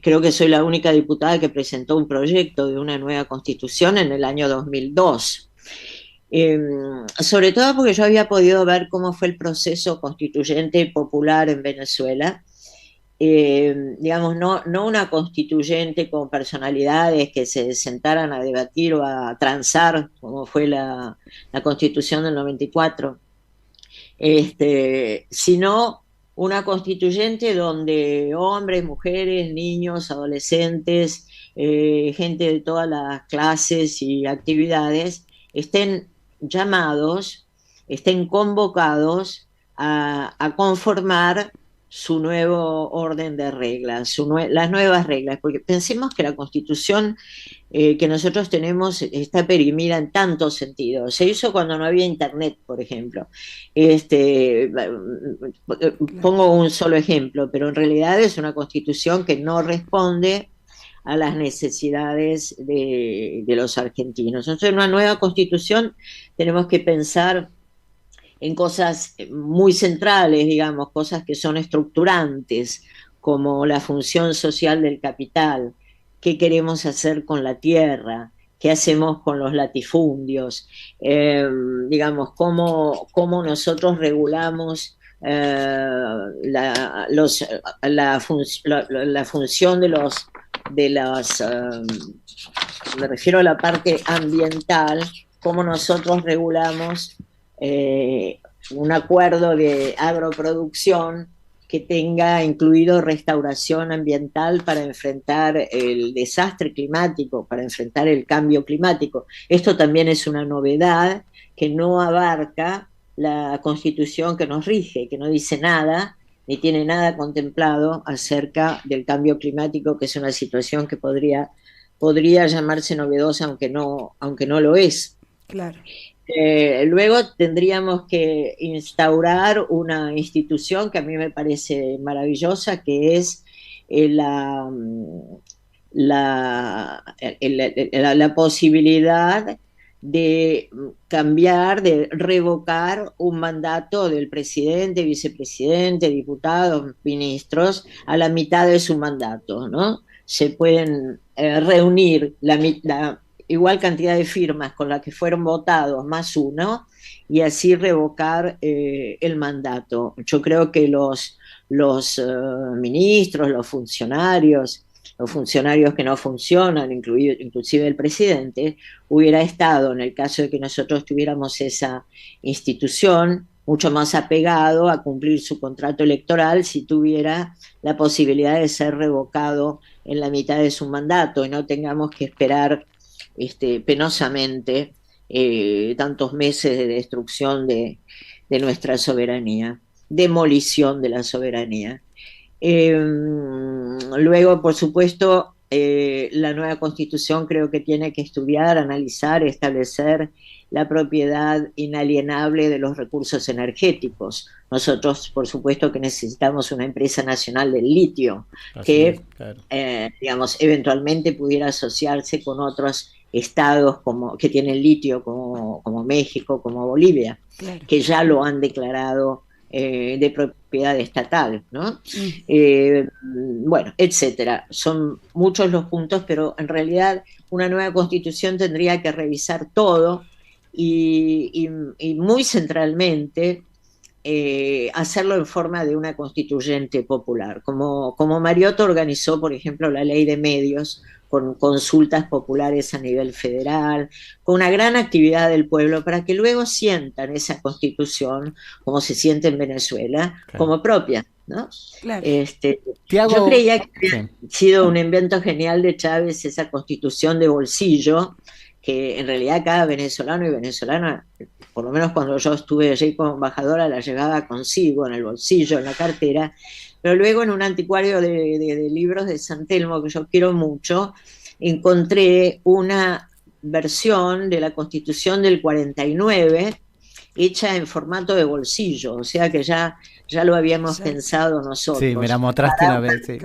creo que soy la única diputada que presentó un proyecto de una nueva constitución en el año 2002. Sobre todo porque yo había podido ver cómo fue el proceso constituyente popular en Venezuela. Digamos, no una constituyente con personalidades que se sentaran a debatir o a transar, como fue la constitución del 94, sino una constituyente donde hombres, mujeres, niños, adolescentes, gente de todas las clases y actividades estén llamados, estén convocados a conformar su nuevo orden de reglas, las nuevas reglas, porque pensemos que la Constitución que nosotros tenemos está perimida en tantos sentidos. Se hizo cuando no había internet, por ejemplo. Pongo un solo ejemplo, pero en realidad es una Constitución que no responde a las necesidades de los argentinos. Entonces, en una nueva Constitución tenemos que pensar en cosas muy centrales, digamos, cosas que son estructurantes, como la función social del capital, qué queremos hacer con la tierra, qué hacemos con los latifundios, digamos, cómo nosotros regulamos la función me refiero a la parte ambiental, cómo nosotros regulamos un acuerdo de agroproducción que tenga incluido restauración ambiental para enfrentar el desastre climático, para enfrentar el cambio climático. Esto también es una novedad que no abarca la Constitución que nos rige, que no dice nada, ni tiene nada contemplado acerca del cambio climático, que es una situación que podría llamarse novedosa, aunque no lo es.
Claro.
Luego tendríamos que instaurar una institución que a mí me parece maravillosa, que es la posibilidad de cambiar, de revocar un mandato del presidente, vicepresidente, diputados, ministros, a la mitad de su mandato, ¿no? Se pueden reunir la igual cantidad de firmas con las que fueron votados, más uno, y así revocar el mandato. Yo creo que los ministros, los funcionarios que no funcionan, inclusive el presidente, hubiera estado, en el caso de que nosotros tuviéramos esa institución, mucho más apegado a cumplir su contrato electoral si tuviera la posibilidad de ser revocado en la mitad de su mandato y no tengamos que esperar penosamente tantos meses de destrucción de nuestra soberanía, demolición de la soberanía. Luego, por supuesto, la nueva Constitución creo que tiene que estudiar, analizar, establecer la propiedad inalienable de los recursos energéticos. Nosotros, por supuesto, que necesitamos una empresa nacional del litio que, claro, digamos, eventualmente pudiera asociarse con otros estados que tienen litio, como México, como Bolivia, claro, que ya lo han declarado de propiedad estatal, ¿no? Bueno, etcétera. Son muchos los puntos, pero en realidad una nueva Constitución tendría que revisar todo y muy centralmente hacerlo en forma de una constituyente popular, como Mariotto organizó, por ejemplo, la ley de medios, con consultas populares a nivel federal, con una gran actividad del pueblo, para que luego sientan esa Constitución, como se siente en Venezuela, claro, como propia, ¿no? Claro. Yo creía que había sido un invento genial de Chávez esa Constitución de bolsillo, que en realidad cada venezolano y venezolana, por lo menos cuando yo estuve allí como embajadora, la llevaba consigo en el bolsillo, en la cartera, pero luego en un anticuario de libros de San Telmo, que yo quiero mucho, encontré una versión de la Constitución del 49 hecha en formato de bolsillo, o sea que ya lo habíamos pensado nosotros.
Sí, me la mostraste una vez. Sí.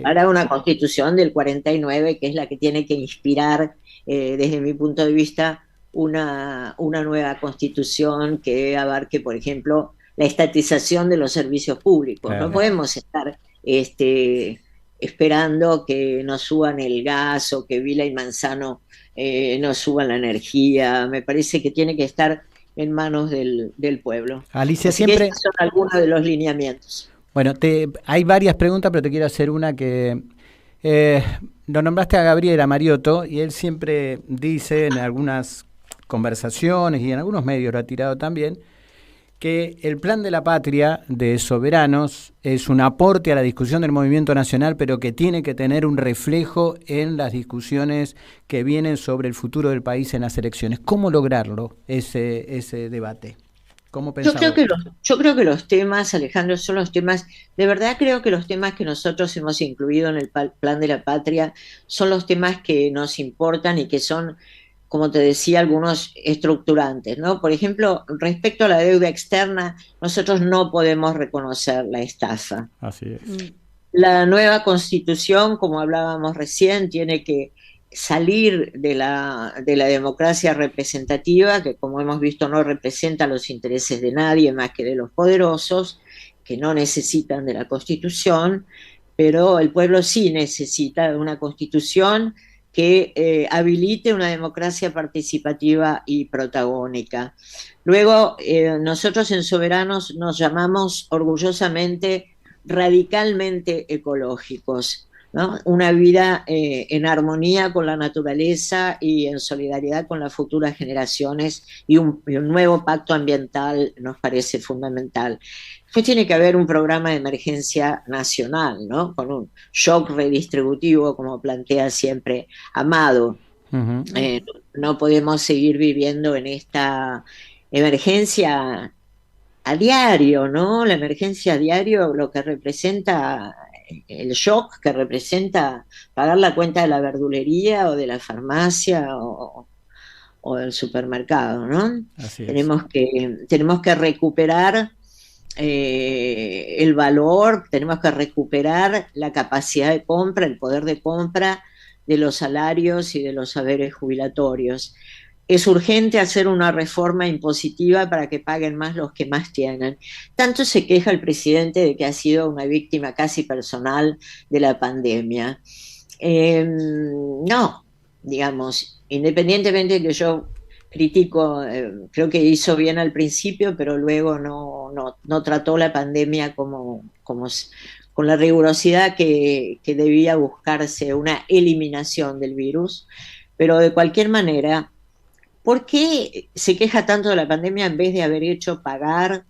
Para una Constitución del 49, que es la que tiene que inspirar, desde mi punto de vista, una nueva Constitución que abarque, por ejemplo, la estatización de los servicios públicos. Claro. No podemos estar esperando que nos suban el gas o que Vila y Manzano nos suban la energía. Me parece que tiene que estar en manos del pueblo.
Alicia,
así siempre... que estos son algunos de los lineamientos.
Bueno, hay varias preguntas, pero te quiero hacer una que... lo nombraste a Gabriel Mariotto y él siempre dice en algunas conversaciones y en algunos medios lo ha tirado también, que el Plan de la Patria de Soberanos es un aporte a la discusión del movimiento nacional, pero que tiene que tener un reflejo en las discusiones que vienen sobre el futuro del país en las elecciones. ¿Cómo lograrlo, ese debate? ¿Cómo pensamos?
Yo creo que los temas, Alejandro, son los temas, de verdad creo que los temas que nosotros hemos incluido en el Plan de la Patria son los temas que nos importan y que son, como te decía, algunos estructurantes, ¿no? Por ejemplo, respecto a la deuda externa, nosotros no podemos reconocer la estafa.
Así es.
La nueva Constitución, como hablábamos recién, tiene que salir de la democracia representativa, que como hemos visto no representa los intereses de nadie más que de los poderosos, que no necesitan de la Constitución, pero el pueblo sí necesita de una Constitución que habilite una democracia participativa y protagónica. Luego, nosotros en Soberanos nos llamamos orgullosamente radicalmente ecológicos, ¿no? Una vida en armonía con la naturaleza y en solidaridad con las futuras generaciones, y un nuevo pacto ambiental nos parece fundamental. Después tiene que haber un programa de emergencia nacional, ¿no? Con un shock redistributivo, como plantea siempre Amado. Uh-huh. No podemos seguir viviendo en esta emergencia a diario, ¿no? La emergencia a diario, lo que representa el shock que representa pagar la cuenta de la verdulería o de la farmacia o del supermercado, ¿no?
Así es.
Tenemos que recuperar el valor, tenemos que recuperar la capacidad de compra, el poder de compra de los salarios y de los saberes jubilatorios. es urgente hacer una reforma impositiva para que paguen más los que más tienen. Tanto se queja el presidente de que ha sido una víctima casi personal de la pandemia. No, digamos, independientemente de que yo critico, creo que hizo bien al principio, pero luego no trató la pandemia con la rigurosidad que debía buscarse una eliminación del virus. Pero de cualquier manera, ¿por qué se queja tanto de la pandemia en vez de haber hecho pagar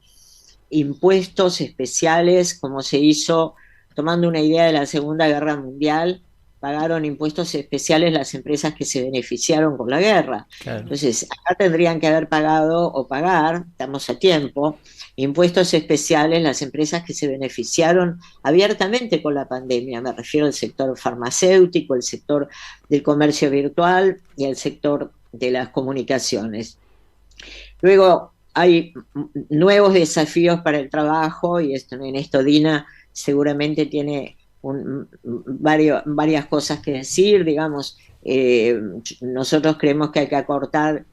impuestos especiales como se hizo tomando una idea de la Segunda Guerra Mundial? Pagaron impuestos especiales las empresas que se beneficiaron con la guerra.
Claro.
Entonces, acá tendrían que haber pagado o pagar, estamos a tiempo, impuestos especiales las empresas que se beneficiaron abiertamente con la pandemia. Me refiero al sector farmacéutico, el sector del comercio virtual y el sector de las comunicaciones. Luego hay nuevos desafíos para el trabajo y en esto Dina seguramente tiene varias cosas que decir, digamos. Nosotros creemos que hay que acortar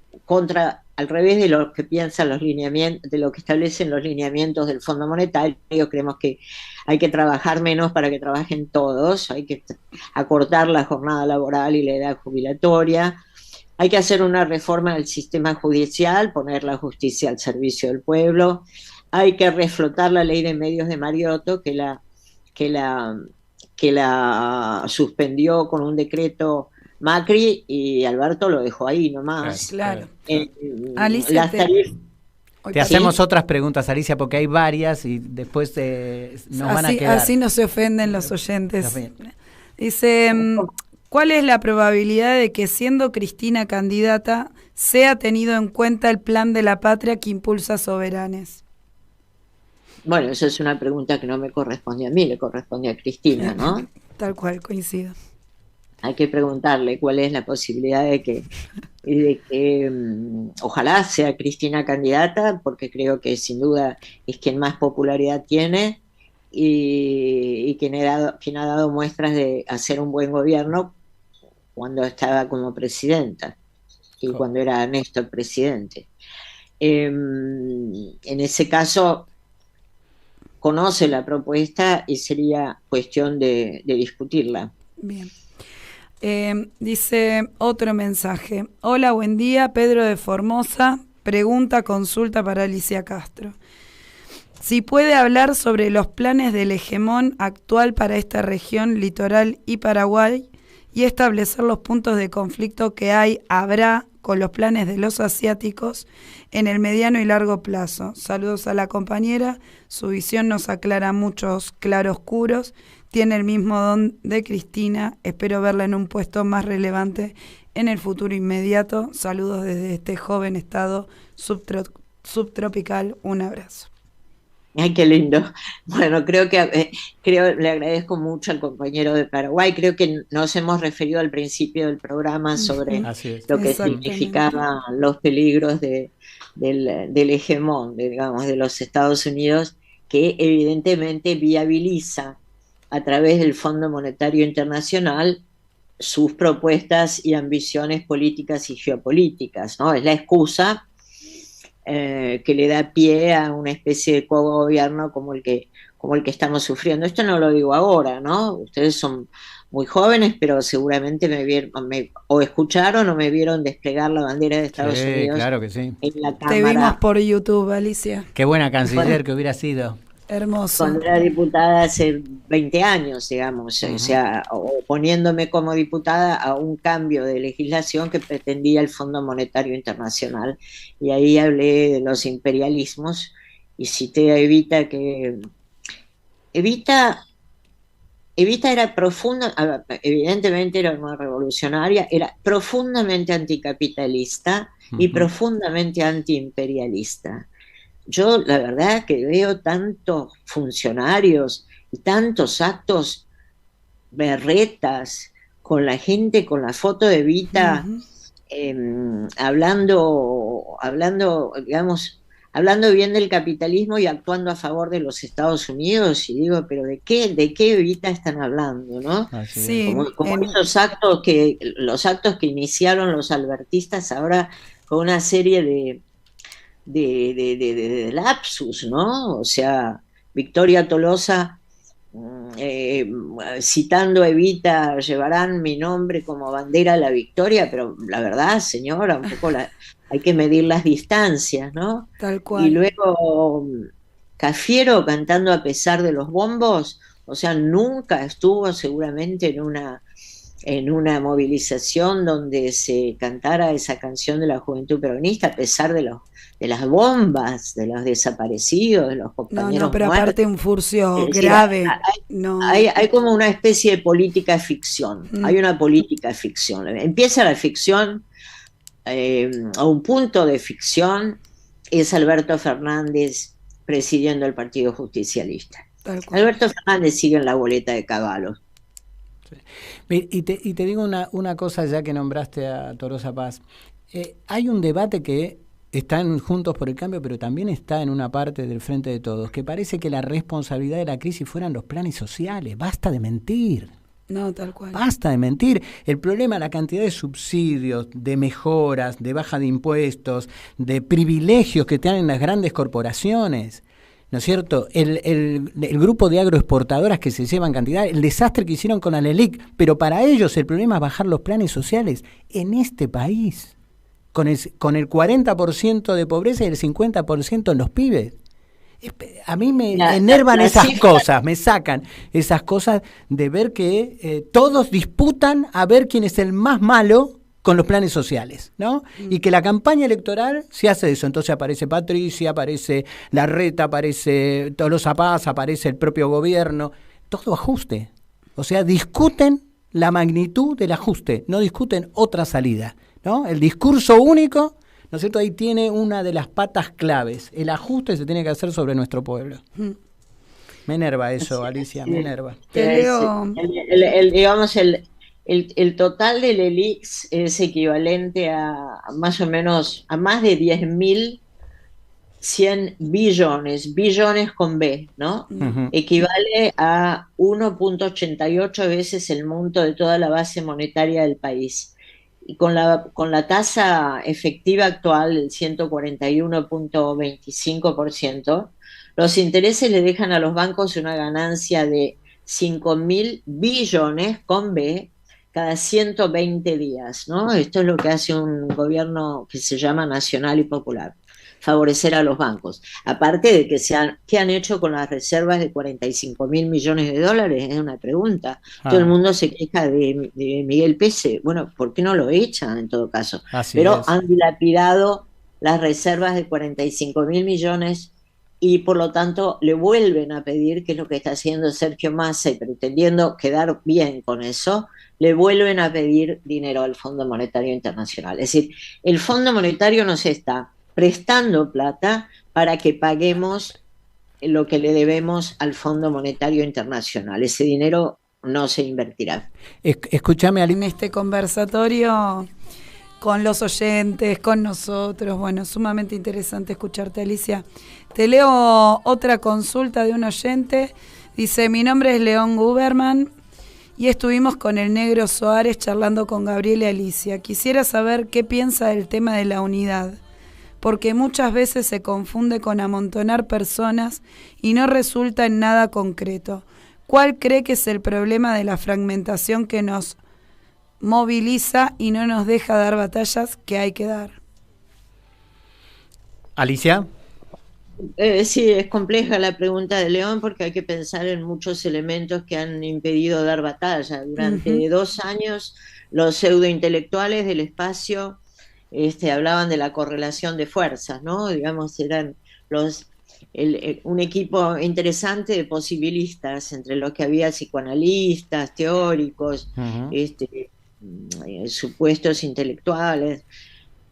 al revés de lo que piensan los lineamientos, de lo que establecen los lineamientos del Fondo Monetario. Creemos que hay que trabajar menos para que trabajen todos, hay que acortar la jornada laboral y la edad jubilatoria. Hay que hacer una reforma del sistema judicial, poner la justicia al servicio del pueblo. Hay que reflotar la ley de medios de Mariotto, que la suspendió con un decreto Macri, y Alberto lo dejó ahí nomás.
Claro.
Alicia,
te hacemos otras preguntas, Alicia, porque hay varias y después nos van a quedar.
Así no se ofenden los oyentes. Dice, ¿cuál es la probabilidad de que, siendo Cristina candidata, sea tenido en cuenta el plan de la patria que impulsa Soberanes?
Bueno, esa es una pregunta que no me corresponde a mí, le corresponde a Cristina, ¿no?
Tal cual, coincido.
Hay que preguntarle cuál es la posibilidad de que ojalá sea Cristina candidata, porque creo que sin duda es quien más popularidad tiene y quien ha dado muestras de hacer un buen gobierno cuando estaba como presidenta y cuando era Néstor presidente. En ese caso conoce la propuesta y sería cuestión de discutirla.
Bien. Dice otro mensaje. Hola, buen día, Pedro de Formosa. Consulta para Alicia Castro. Si puede hablar sobre los planes del hegemón actual para esta región litoral y Paraguay y establecer los puntos de conflicto que habrá con los planes de los asiáticos en el mediano y largo plazo. Saludos a la compañera. Su visión nos aclara muchos claroscuros. Tiene el mismo don de Cristina. Espero verla en un puesto más relevante en el futuro inmediato. Saludos desde este joven estado subtropical. Un abrazo.
Ay, qué lindo. Bueno, creo le agradezco mucho al compañero de Paraguay. Creo que nos hemos referido al principio del programa sobre lo que significaban los peligros del hegemón, digamos, de los Estados Unidos, que evidentemente viabiliza a través del Fondo Monetario Internacional sus propuestas y ambiciones políticas y geopolíticas, ¿no? Es la excusa que le da pie a una especie de cogobierno como el que estamos sufriendo. Esto no lo digo ahora, ¿no? Ustedes son muy jóvenes, pero seguramente me vieron, o escucharon o me vieron desplegar la bandera de Estados Unidos.
Claro que sí.
En la Cámara.
Te vimos por YouTube, Alicia.
Qué buena canciller que hubiera sido.
Hermoso.
Cuando era diputada hace 20 años, digamos, o sea, oponiéndome como diputada a un cambio de legislación que pretendía el Fondo Monetario Internacional. Y ahí hablé de los imperialismos y cité a Evita, que Evita era profunda, evidentemente era una revolucionaria, era profundamente anticapitalista y profundamente antiimperialista. Yo la verdad que veo tantos funcionarios y tantos actos berretas con la gente, con la foto de Evita, hablando, digamos, hablando bien del capitalismo y actuando a favor de los Estados Unidos, y digo, pero ¿de qué Evita están hablando, no?
Sí,
como los actos que iniciaron los albertistas ahora con una serie de lapsus, ¿no? O sea, Victoria Tolosa citando a Evita, llevarán mi nombre como bandera a la victoria, pero la verdad, señora, un poco hay que medir las distancias, ¿no?
Tal
Y
cual.
luego Cafiero cantando a pesar de los bombos, o sea, nunca estuvo seguramente en una movilización donde se cantara esa canción de la juventud peronista, a pesar de las bombas, de los desaparecidos, de los
No,
compañeros
pero
muertos.
aparte un furcio
Es decir,
grave. No.
hay como una especie de política ficción, hay
Mm.
una política ficción. Empieza la ficción, a un punto de ficción, es Alberto Fernández presidiendo el Partido Justicialista.
Tal cual.
Alberto Fernández sigue en la boleta de Caballos.
Y te digo una cosa, ya que nombraste a Tolosa Paz. Hay un debate que está en Juntos por el Cambio, pero también está en una parte del Frente de Todos, que parece que la responsabilidad de la crisis fueran los planes sociales. Basta de mentir.
No, tal cual.
Basta de mentir. El problema, la cantidad de subsidios, de mejoras, de baja de impuestos, de privilegios que tienen las grandes corporaciones, ¿no es cierto? El grupo de agroexportadoras que se llevan cantidad, el desastre que hicieron con Alelic, pero para ellos el problema es bajar los planes sociales en este país, con el 40% de pobreza y el 50% en los pibes. A mí me enervan esas cosas, me sacan esas cosas de ver que todos disputan a ver quién es el más malo con los planes sociales, ¿no? Y que la campaña electoral se hace eso. Entonces aparece Patricia, aparece Larreta, aparece Tolosa Paz, aparece el propio gobierno. Todo ajuste. O sea, discuten la magnitud del ajuste, no discuten otra salida, ¿no? El discurso único, ¿no es cierto? Ahí tiene una de las patas claves. El ajuste se tiene que hacer sobre nuestro pueblo. Me enerva eso, Alicia, me enerva.
Digamos, el total del ELIX es equivalente a más o menos a más de 10.100 billones con B, ¿no?
Uh-huh.
Equivale a 1.88 veces el monto de toda la base monetaria del país. Y con la tasa efectiva actual, el 141.25%, los intereses le dejan a los bancos una ganancia de 5.000 billones con B cada 120 días, ¿no? Esto es lo que hace un gobierno que se llama nacional y popular, favorecer a los bancos. Aparte de ¿qué han hecho con las reservas de 45.000 millones de dólares? Es una pregunta. Todo el mundo se queja de Miguel Pese. Bueno, ¿por qué no lo echan en todo caso? Pero han dilapidado las reservas de 45.000 millones y por lo tanto le vuelven a pedir, que es lo que está haciendo Sergio Massa y pretendiendo quedar bien con eso, le vuelven a pedir dinero al Fondo Monetario Internacional. Es decir, el Fondo Monetario nos está prestando plata para que paguemos lo que le debemos al Fondo Monetario Internacional. Ese dinero no se invertirá.
Escúchame,
en este conversatorio con los oyentes, con nosotros. Bueno, sumamente interesante escucharte, Alicia. Te leo otra consulta de un oyente. Dice, mi nombre es León Guberman y estuvimos con el Negro Soares charlando con Gabriel y Alicia. Quisiera saber qué piensa del tema de la unidad, porque muchas veces se confunde con amontonar personas y no resulta en nada concreto. ¿Cuál cree que es el problema de la fragmentación que nos moviliza y no nos deja dar batallas que hay que dar?
Alicia.
Sí, es compleja la pregunta de León porque hay que pensar en muchos elementos que han impedido dar batalla. Durante 2 años los pseudointelectuales del espacio hablaban de la correlación de fuerzas, ¿no? Digamos, eran un equipo interesante de posibilistas, entre los que había psicoanalistas, teóricos, supuestos intelectuales,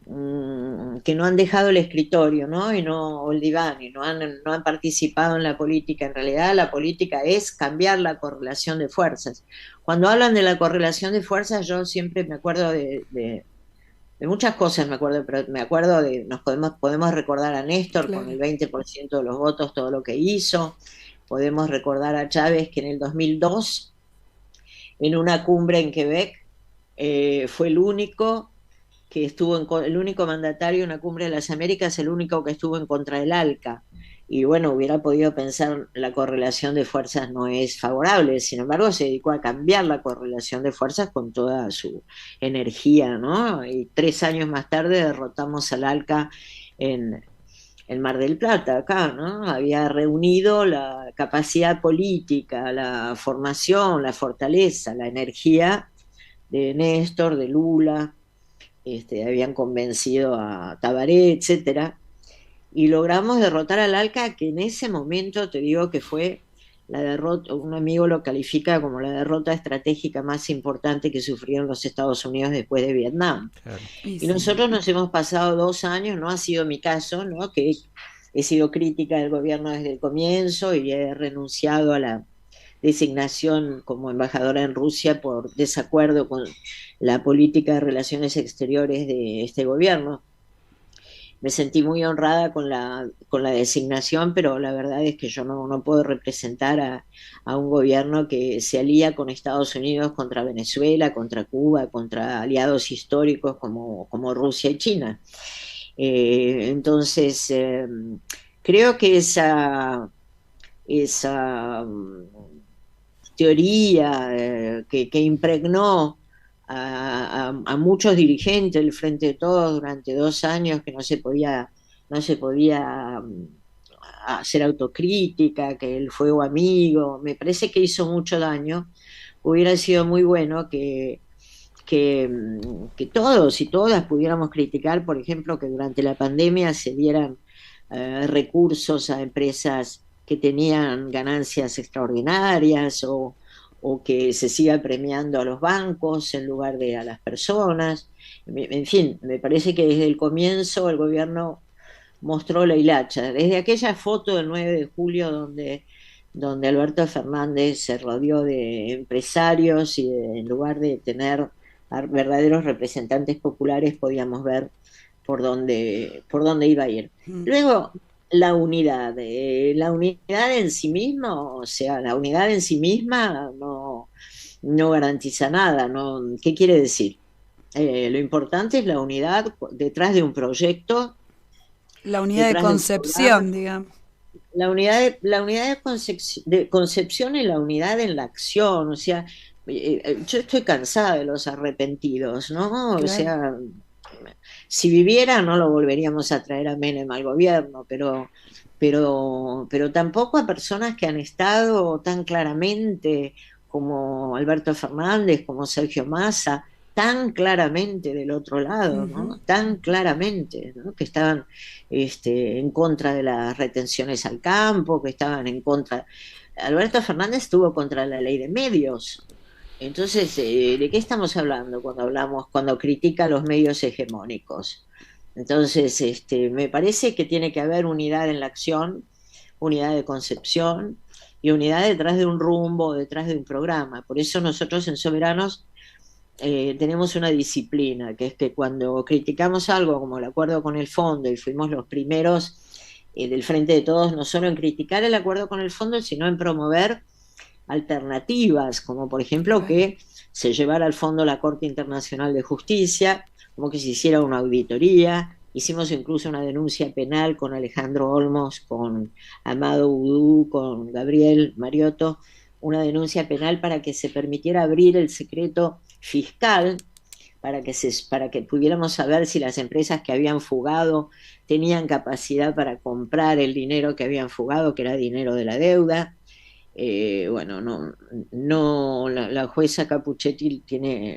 que no han dejado el escritorio, ¿no? Y no el diván, y no han participado en la política. En realidad la política es cambiar la correlación de fuerzas. Cuando hablan de la correlación de fuerzas, yo siempre me acuerdo de muchas cosas, pero me acuerdo podemos recordar a Néstor, claro, con el 20% de los votos, todo lo que hizo. Podemos recordar a Chávez, que en el 2002, en una cumbre en Quebec, fue el único que el único mandatario en la Cumbre de las Américas, el único que estuvo en contra del ALCA. Y bueno, hubiera podido pensar la correlación de fuerzas no es favorable, sin embargo se dedicó a cambiar la correlación de fuerzas con toda su energía, ¿no? Y 3 años más tarde derrotamos al ALCA en Mar del Plata, acá, ¿no? Había reunido la capacidad política, la formación, la fortaleza, la energía de Néstor, de Lula, habían convencido a Tabaré, etcétera, y logramos derrotar al ALCA, que en ese momento te digo que fue la derrota, un amigo lo califica como la derrota estratégica más importante que sufrieron los Estados Unidos después de Vietnam.
Claro.
Y nosotros nos hemos pasado 2 años, no ha sido mi caso, ¿no? Que he sido crítica del gobierno desde el comienzo y he renunciado a la designación como embajadora en Rusia por desacuerdo con la política de relaciones exteriores de este gobierno. Me sentí muy honrada con la designación, pero la verdad es que yo no puedo representar a un gobierno que se alía con Estados Unidos contra Venezuela, contra Cuba, contra aliados históricos como Rusia y China. Entonces, creo que esa teoría que impregnó a muchos dirigentes del Frente de Todos durante 2 años, que no se podía hacer autocrítica, que el fuego amigo, me parece que hizo mucho daño. Hubiera sido muy bueno que todos y todas pudiéramos criticar, por ejemplo, que durante la pandemia se dieran recursos a empresas que tenían ganancias extraordinarias, o que se siga premiando a los bancos en lugar de a las personas. En fin, me parece que desde el comienzo el gobierno mostró la hilacha. Desde aquella foto del 9 de julio donde Alberto Fernández se rodeó de empresarios y en lugar de tener a verdaderos representantes populares, podíamos ver por dónde iba a ir. Luego, la unidad en sí misma, o sea, la unidad en sí misma no garantiza nada, ¿no? ¿Qué quiere decir? Lo importante es la unidad detrás de un proyecto.
La unidad de concepción, digamos.
La unidad de concepción y la unidad en la acción, o sea, yo estoy cansada de los arrepentidos, ¿no? Claro. O sea, si viviera no lo volveríamos a traer a Menem al gobierno, pero tampoco a personas que han estado tan claramente como Alberto Fernández, como Sergio Massa, tan claramente del otro lado, ¿no? Tan claramente, ¿no? Que estaban en contra de las retenciones al campo, que estaban en contra. Alberto Fernández estuvo contra la ley de medios. Entonces, ¿de qué estamos hablando cuando critica los medios hegemónicos? Entonces, me parece que tiene que haber unidad en la acción, unidad de concepción y unidad detrás de un rumbo, detrás de un programa. Por eso nosotros en Soberanos tenemos una disciplina, que es que cuando criticamos algo como el acuerdo con el fondo, y fuimos los primeros del Frente de Todos, no solo en criticar el acuerdo con el fondo, sino en promover alternativas, como por ejemplo que se llevara al fondo la Corte Internacional de Justicia, como que se hiciera una auditoría. Hicimos incluso una denuncia penal con Alejandro Olmos, con Amado Udú, con Gabriel Mariotto, una denuncia penal para que se permitiera abrir el secreto fiscal, para que pudiéramos saber si las empresas que habían fugado tenían capacidad para comprar el dinero que habían fugado, que era dinero de la deuda. La jueza Capuchetti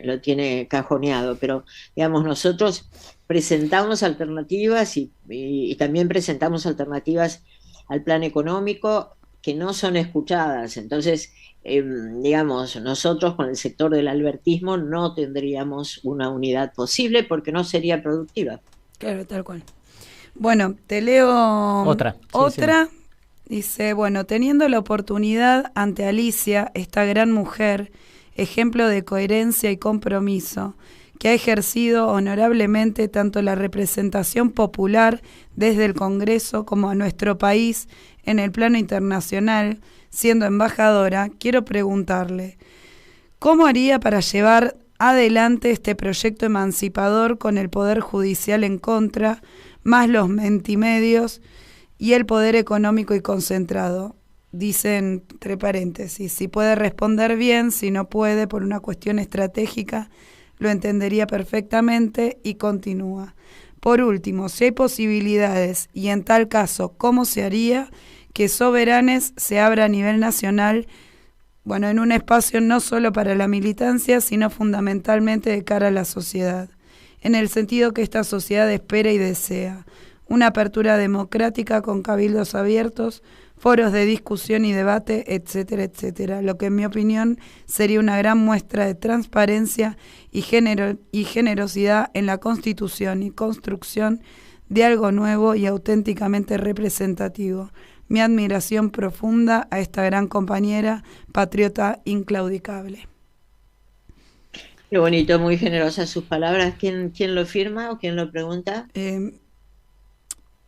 lo tiene cajoneado, pero digamos, nosotros presentamos alternativas y también presentamos alternativas al plan económico que no son escuchadas. Entonces, digamos, nosotros con el sector del albertismo no tendríamos una unidad posible porque no sería productiva.
Claro, tal cual. Bueno, te leo otra. Sí. Dice, bueno, teniendo la oportunidad ante Alicia, esta gran mujer, ejemplo de coherencia y compromiso, que ha ejercido honorablemente tanto la representación popular desde el Congreso como a nuestro país en el plano internacional, siendo embajadora, quiero preguntarle, ¿cómo haría para llevar adelante este proyecto emancipador con el Poder Judicial en contra, más los mentimedios y el poder económico y concentrado. Dicen, entre paréntesis, si puede responder bien, si no puede por una cuestión estratégica, lo entendería perfectamente, y continúa. Por último, si hay posibilidades, y en tal caso, ¿cómo se haría que Soberanes se abra a nivel nacional, bueno, en un espacio no solo para la militancia, sino fundamentalmente de cara a la sociedad, en el sentido que esta sociedad espera y desea? Una apertura democrática con cabildos abiertos, foros de discusión y debate, etcétera, etcétera. Lo que en mi opinión sería una gran muestra de transparencia y generosidad en la constitución y construcción de algo nuevo y auténticamente representativo. Mi admiración profunda a esta gran compañera, patriota inclaudicable.
Qué bonito, muy generosas sus palabras. ¿Quién lo firma o quién lo pregunta?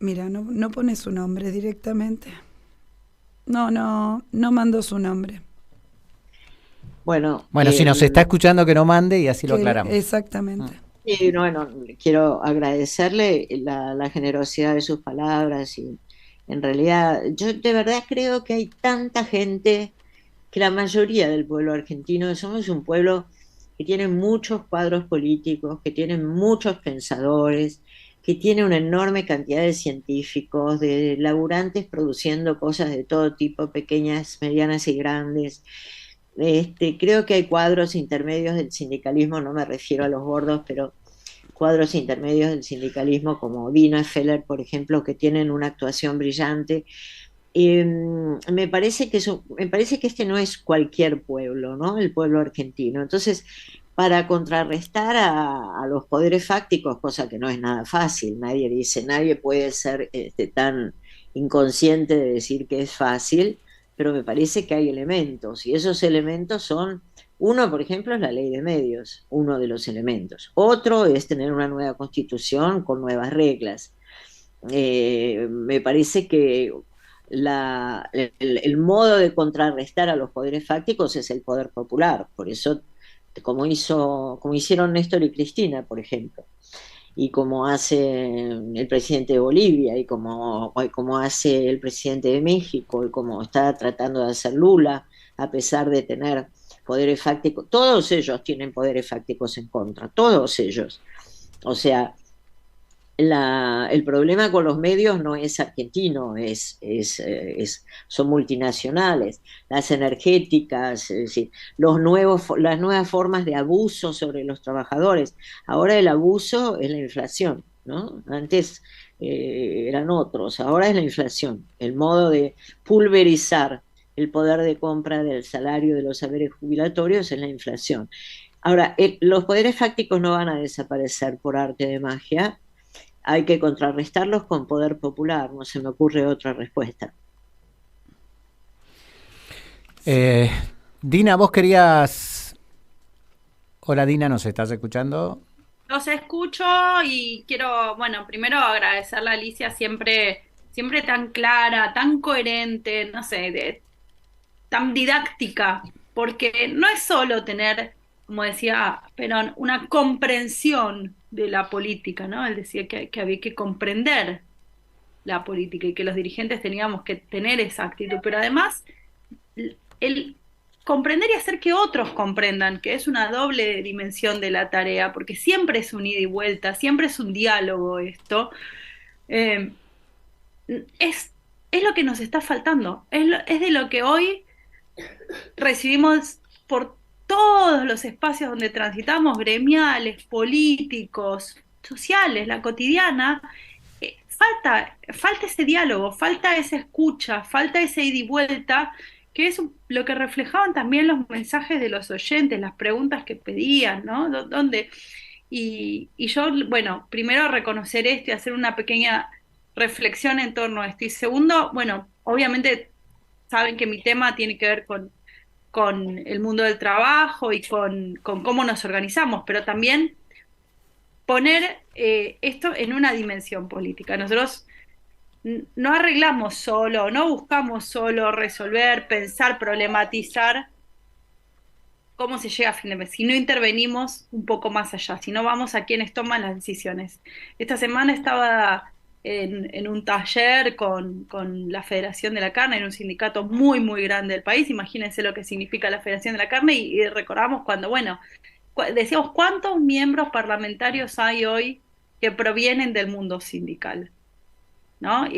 Mira, no pone su nombre directamente. No mandó su nombre.
Bueno,
si nos está escuchando, que no mande y así lo aclaramos.
Exactamente.
Y bueno, quiero agradecerle la generosidad de sus palabras, y en realidad yo de verdad creo que hay tanta gente, que la mayoría del pueblo argentino somos un pueblo que tiene muchos cuadros políticos, que tiene muchos pensadores, que tiene una enorme cantidad de científicos, de laburantes produciendo cosas de todo tipo, pequeñas, medianas y grandes. Creo que hay cuadros intermedios del sindicalismo, no me refiero a los gordos, pero cuadros intermedios del sindicalismo como Dino Feller, por ejemplo, que tienen una actuación brillante. Me parece que este no es cualquier pueblo, ¿no? El pueblo argentino. Entonces, para contrarrestar a los poderes fácticos, cosa que no es nada fácil, nadie puede ser tan inconsciente de decir que es fácil, pero me parece que hay elementos, y esos elementos son, uno, por ejemplo, es la ley de medios, uno de los elementos. Otro es tener una nueva constitución con nuevas reglas. Me parece que el modo de contrarrestar a los poderes fácticos es el poder popular. Por eso, como hicieron Néstor y Cristina, por ejemplo, y como hace el presidente de Bolivia, y como hace el presidente de México, y como está tratando de hacer Lula, a pesar de tener poderes fácticos. Todos ellos tienen poderes fácticos en contra, todos ellos. O sea, el problema con los medios no es argentino, son multinacionales, las energéticas, es decir, las nuevas formas de abuso sobre los trabajadores. Ahora el abuso es la inflación, ¿no? Antes eran otros, ahora es la inflación, el modo de pulverizar el poder de compra del salario de los saberes jubilatorios es la inflación. Ahora, los poderes fácticos no van a desaparecer por arte de magia. Hay que contrarrestarlos con poder popular, no se me ocurre otra respuesta.
Dina, vos querías... Hola Dina, ¿nos estás escuchando?
Los escucho y quiero, bueno, primero agradecerle a Alicia, siempre tan clara, tan coherente, no sé, tan didáctica, porque no es solo tener, como decía Perón, una comprensión de la política, ¿no? Él decía que había que comprender la política y que los dirigentes teníamos que tener esa actitud, pero además el comprender y hacer que otros comprendan, que es una doble dimensión de la tarea, porque siempre es un ida y vuelta, siempre es un diálogo esto, eh, es lo que nos está faltando, es de lo que hoy recibimos por todos los espacios donde transitamos, gremiales, políticos, sociales, la cotidiana. Falta ese diálogo, falta esa escucha, falta ese ida y vuelta, que es lo que reflejaban también los mensajes de los oyentes, las preguntas que pedían, ¿no? Y yo, bueno, primero reconocer esto y hacer una pequeña reflexión en torno a esto. Y segundo, bueno, obviamente saben que mi tema tiene que ver con el mundo del trabajo y con cómo nos organizamos, pero también poner esto en una dimensión política. Nosotros no arreglamos solo, no buscamos solo resolver, pensar, problematizar cómo se llega a fin de mes, si no intervenimos un poco más allá, si no vamos a quienes toman las decisiones. Esta semana estaba en un taller con la Federación de la Carne, en un sindicato muy, muy grande del país. Imagínense lo que significa la Federación de la Carne, y recordamos cuando, bueno, decíamos, ¿cuántos miembros parlamentarios hay hoy que provienen del mundo sindical? ¿No?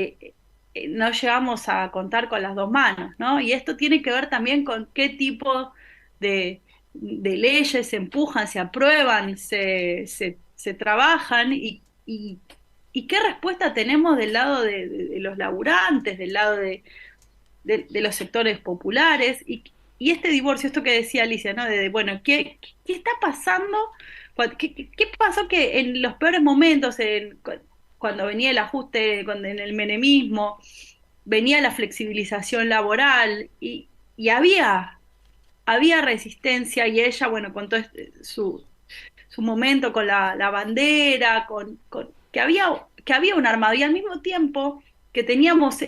No llegamos a contar con las dos manos, ¿no? Y esto tiene que ver también con qué tipo de leyes se empujan, se aprueban, se trabajan, y qué respuesta tenemos del lado de los laburantes, del lado de los sectores populares, y este divorcio, esto que decía Alicia, ¿no? Bueno, ¿qué está pasando? ¿Qué pasó que en los peores momentos, cuando venía el ajuste, en el menemismo, venía la flexibilización laboral, y había resistencia, y ella, bueno, contó su momento con la bandera, que había un armado, y al mismo tiempo que teníamos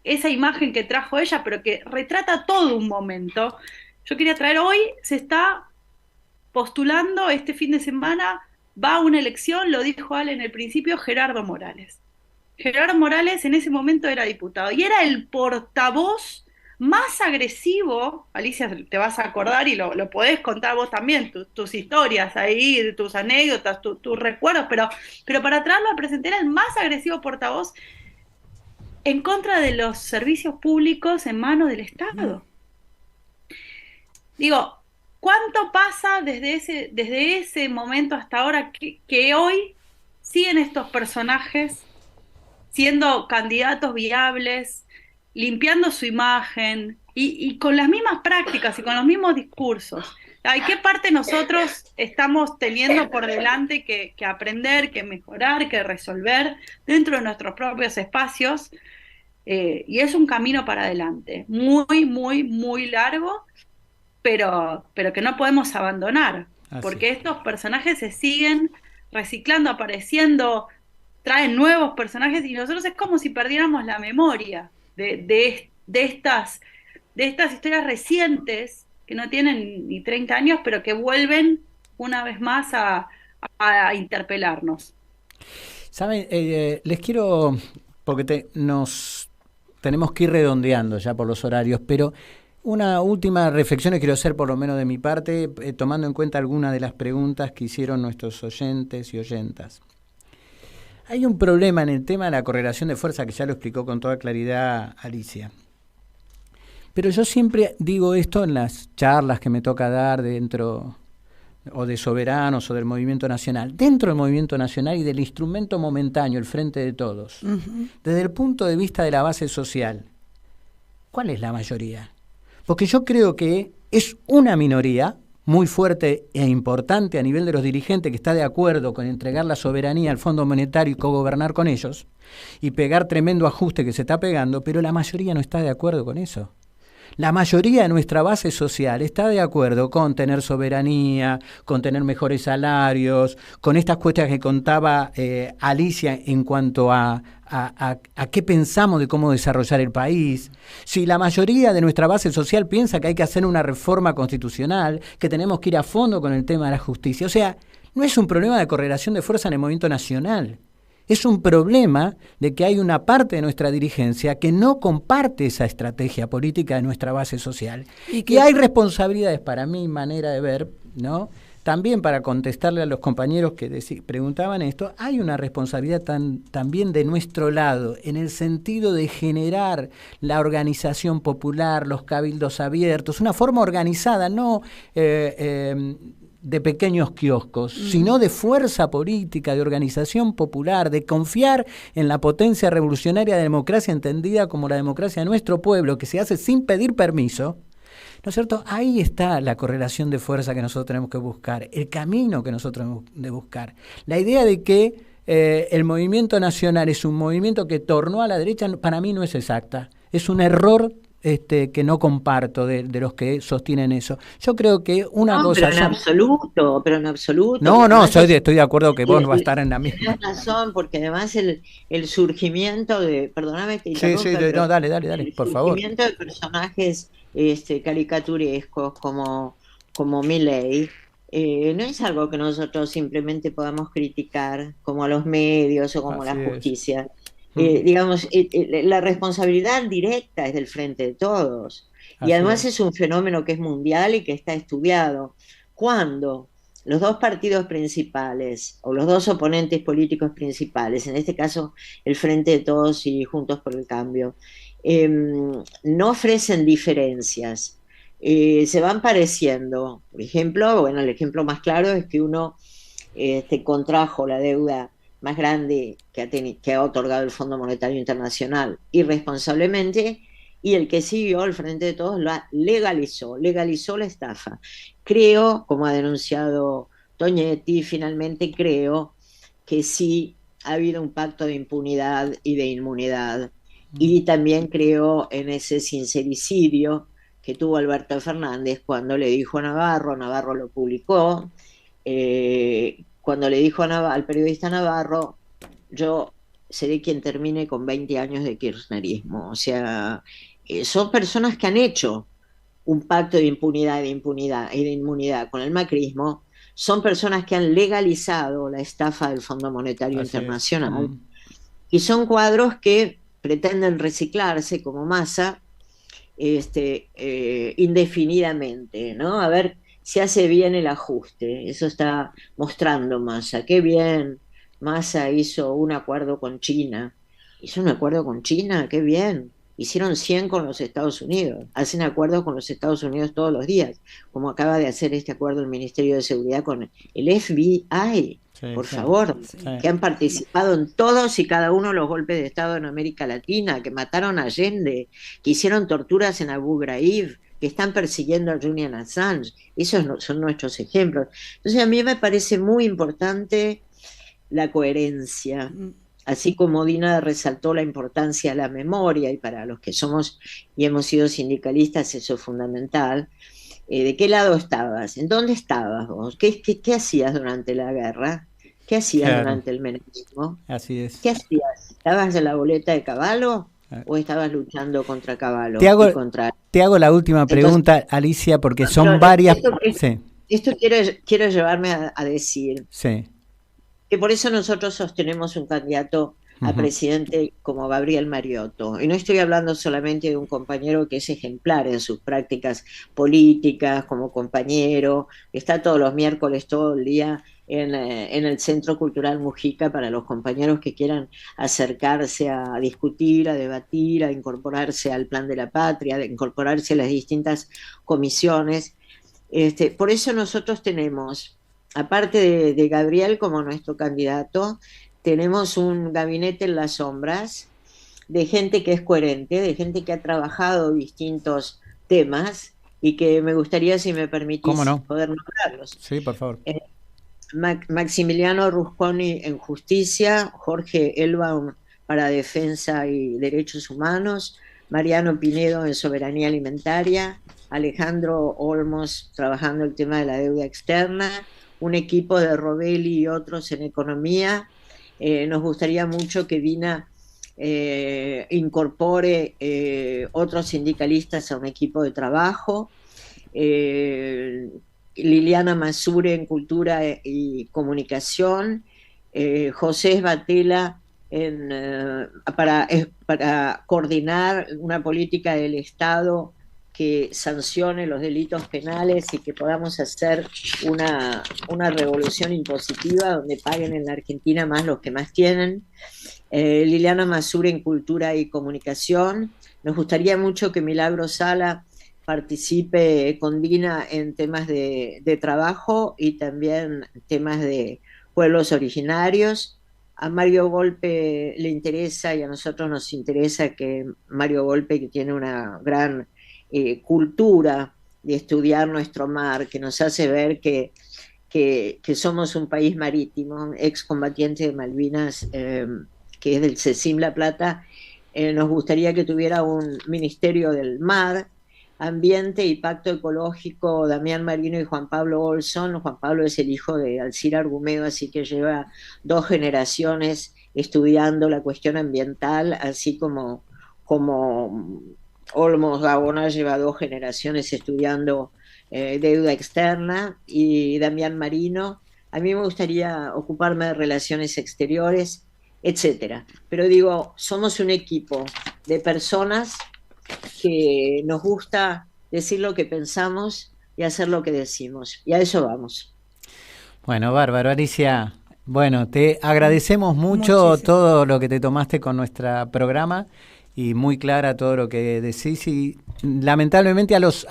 esa imagen que trajo ella, pero que retrata todo un momento. Yo quería traer, hoy se está postulando, este fin de semana va a una elección, lo dijo Ale en el principio, Gerardo Morales. Gerardo Morales en ese momento era diputado y era el portavoz más agresivo. Alicia, te vas a acordar, y lo podés contar vos también, tus historias ahí, tus anécdotas, tus recuerdos, pero para traerlo a presentar, era el más agresivo portavoz en contra de los servicios públicos en manos del Estado. Digo, ¿cuánto pasa desde ese momento hasta ahora que hoy siguen estos personajes siendo candidatos viables, limpiando su imagen y con las mismas prácticas y con los mismos discursos? ¿Ay, qué parte nosotros estamos teniendo por delante que aprender, que mejorar, que resolver dentro de nuestros propios espacios? Y es un camino para adelante, muy, muy, muy largo, pero que no podemos abandonar, porque estos personajes se siguen reciclando, apareciendo, traen nuevos personajes, y nosotros es como si perdiéramos la memoria de estas historias recientes que no tienen ni 30 años, pero que vuelven una vez más a interpelarnos.
¿Saben? Les quiero, porque nos tenemos que ir redondeando ya por los horarios, pero una última reflexión que quiero hacer, por lo menos de mi parte, tomando en cuenta algunas de las preguntas que hicieron nuestros oyentes y oyentas. Hay un problema en el tema de la correlación de fuerza, que ya lo explicó con toda claridad Alicia. Pero yo siempre digo esto en las charlas que me toca dar dentro o de Soberanos o del Movimiento Nacional. Dentro del Movimiento Nacional y del instrumento momentáneo, el Frente de Todos, desde el punto de vista de la base social, ¿cuál es la mayoría? Porque yo creo que es una minoría muy fuerte e importante a nivel de los dirigentes que está de acuerdo con entregar la soberanía al Fondo Monetario y cogobernar con ellos y pegar tremendo ajuste que se está pegando, pero la mayoría no está de acuerdo con eso. La mayoría de nuestra base social está de acuerdo con tener soberanía, con tener mejores salarios, con estas cuestiones que contaba Alicia en cuanto a qué pensamos de cómo desarrollar el país. Si la mayoría de nuestra base social piensa que hay que hacer una reforma constitucional, que tenemos que ir a fondo con el tema de la justicia. O sea, no es un problema de correlación de fuerza en el movimiento nacional. Es un problema de que hay una parte de nuestra dirigencia que no comparte esa estrategia política de nuestra base social. Y que hay responsabilidades, para mi manera de ver, ¿no? También para contestarle a los compañeros que preguntaban esto, hay una responsabilidad también de nuestro lado, en el sentido de generar la organización popular, los cabildos abiertos, una forma organizada, no de pequeños kioscos, sino de fuerza política, de organización popular, de confiar en la potencia revolucionaria de la democracia entendida como la democracia de nuestro pueblo, que se hace sin pedir permiso. ¿No es cierto? Ahí está la correlación de fuerza que nosotros tenemos que buscar, el camino que nosotros tenemos de buscar. La idea de que el movimiento nacional es un movimiento que tornó a la derecha, para mí no es exacta. Es un error que no comparto de los que sostienen eso. Yo creo que una cosa...
Pero en absoluto.
No, estoy de acuerdo que vos vas a estar en la misma.
Tienes razón, porque además el surgimiento de... Perdóname que
Sí, no, dale, por favor.
El surgimiento de personajes caricaturescos como como Milei, no es algo que nosotros simplemente podamos criticar, como a los medios o como
Así
la
es.
justicia.
Mm,
Digamos, la responsabilidad directa es del Frente de Todos. Y
así
además
es.
es un fenómeno que es mundial y que está estudiado. Cuando los dos partidos principales, o los dos oponentes políticos principales, en este caso el Frente de Todos y Juntos por el Cambio, no ofrecen diferencias, se van pareciendo. Por ejemplo, bueno, el ejemplo más claro es que uno contrajo la deuda más grande que ha otorgado el Fondo Monetario Internacional irresponsablemente, y el que siguió, al Frente de Todos, la legalizó la estafa. Creo, como ha denunciado Toñetti, finalmente creo que sí ha habido un pacto de impunidad y de inmunidad, y también creo en ese sincericidio que tuvo Alberto Fernández cuando le dijo a Navarro, Navarro lo publicó, cuando le dijo al periodista Navarro, yo seré quien termine con 20 años de kirchnerismo. O sea, son personas que han hecho un pacto de impunidad y de inmunidad con el macrismo, son personas que han legalizado la estafa del Fondo Monetario
Así es.
Internacional, y son cuadros que pretenden reciclarse como masa, indefinidamente, ¿no? A ver si hace bien el ajuste. Eso está mostrando Massa. Qué bien, Massa hizo un acuerdo con China. ¿Hizo un acuerdo con China? Qué bien. Hicieron 100 con los Estados Unidos. Hacen acuerdos con los Estados Unidos todos los días, como acaba de hacer este acuerdo el Ministerio de Seguridad con el FBI.
Sí,
Por
sí,
favor,
Sí.
sí.
que han participado en todos y cada uno de los golpes de Estado en América Latina, que mataron a Allende, que hicieron torturas en Abu Ghraib, que están persiguiendo a Julian Assange. Esos son nuestros ejemplos. Entonces a mí me parece muy importante la coherencia, así como Dina resaltó la importancia de la memoria, y para los que somos y hemos sido sindicalistas eso es fundamental. ¿De qué lado estabas? ¿En dónde estabas vos? ¿Qué hacías durante la guerra? ¿Qué hacías
Claro,
durante el menemismo?
así es.
¿Qué hacías? ¿Estabas en la boleta de Caballo
Ah,
o estabas luchando contra
Te
Caballo y
hago,
contra...
te hago la última
Entonces,
pregunta, Alicia, porque
yo,
son varias.
esto,
Sí,
esto quiero llevarme a decir
sí.
que por eso nosotros sostenemos un candidato a
Ujú.
presidente como Gabriel Mariotto. Y no estoy hablando solamente de un compañero que es ejemplar en sus prácticas políticas, como compañero, que está todos los miércoles, todo el día en el Centro Cultural Mujica para los compañeros que quieran acercarse a discutir, a debatir, a incorporarse al Plan de la Patria, a incorporarse a las distintas comisiones. Por eso nosotros tenemos, aparte de Gabriel como nuestro candidato, tenemos un gabinete en las sombras de gente que es coherente, de gente que ha trabajado distintos temas y que me gustaría, si me
¿Cómo
permitís,
no?
poder nombrarlos.
Sí, por favor.
Eh, Maximiliano Rusconi en Justicia, Jorge Elbaum para Defensa y Derechos Humanos, Mariano Pinedo en Soberanía Alimentaria, Alejandro Olmos trabajando el tema de la deuda externa, un equipo de Robelli y otros en Economía. Nos gustaría mucho que Dina incorpore otros sindicalistas a un equipo de trabajo. eh, Liliana Masure en Cultura y Comunicación, José Batela para coordinar una política del Estado que sancione los delitos penales y que podamos hacer una revolución impositiva donde paguen en la Argentina más los que más tienen. Liliana Masure en Cultura y Comunicación. Nos gustaría mucho que Milagro Sala participe con Dina en temas de trabajo y también temas de pueblos originarios. A Mario Volpe le interesa y a nosotros nos interesa que Mario Volpe, que tiene una gran cultura de estudiar nuestro mar, que nos hace ver que somos un país marítimo, excombatiente de Malvinas, que es del CECIM La Plata, nos gustaría que tuviera un Ministerio del Mar, Ambiente y Pacto Ecológico, Damián Marino y Juan Pablo Olson. Juan Pablo es el hijo de Alcira Argumedo, así que lleva 2 generaciones estudiando la cuestión ambiental, así como Olmos Gaona lleva 2 generaciones estudiando deuda externa, y Damián Marino. A mí me gustaría ocuparme de relaciones exteriores, etcétera. Pero digo, somos un equipo de personas que nos gusta decir lo que pensamos y hacer lo que decimos. Y a eso vamos.
Bueno, bárbaro, Alicia. Bueno, te agradecemos mucho
Muchísimo.
todo lo que te tomaste con nuestro programa y muy clara todo lo que decís. Y lamentablemente a los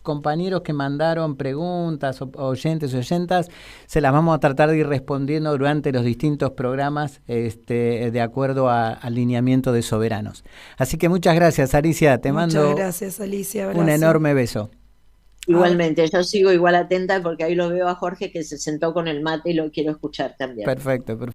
compañeros que mandaron preguntas, oyentes y oyentas, se las vamos a tratar de ir respondiendo durante los distintos programas de acuerdo al lineamiento de soberanos. Así que muchas gracias, Alicia. Te
Muchas
mando
gracias, Alicia.
un
Abrazo.
enorme beso.
Igualmente, yo sigo igual atenta porque ahí lo veo a Jorge que se sentó con el mate y lo quiero escuchar también.
Perfecto, perfecto.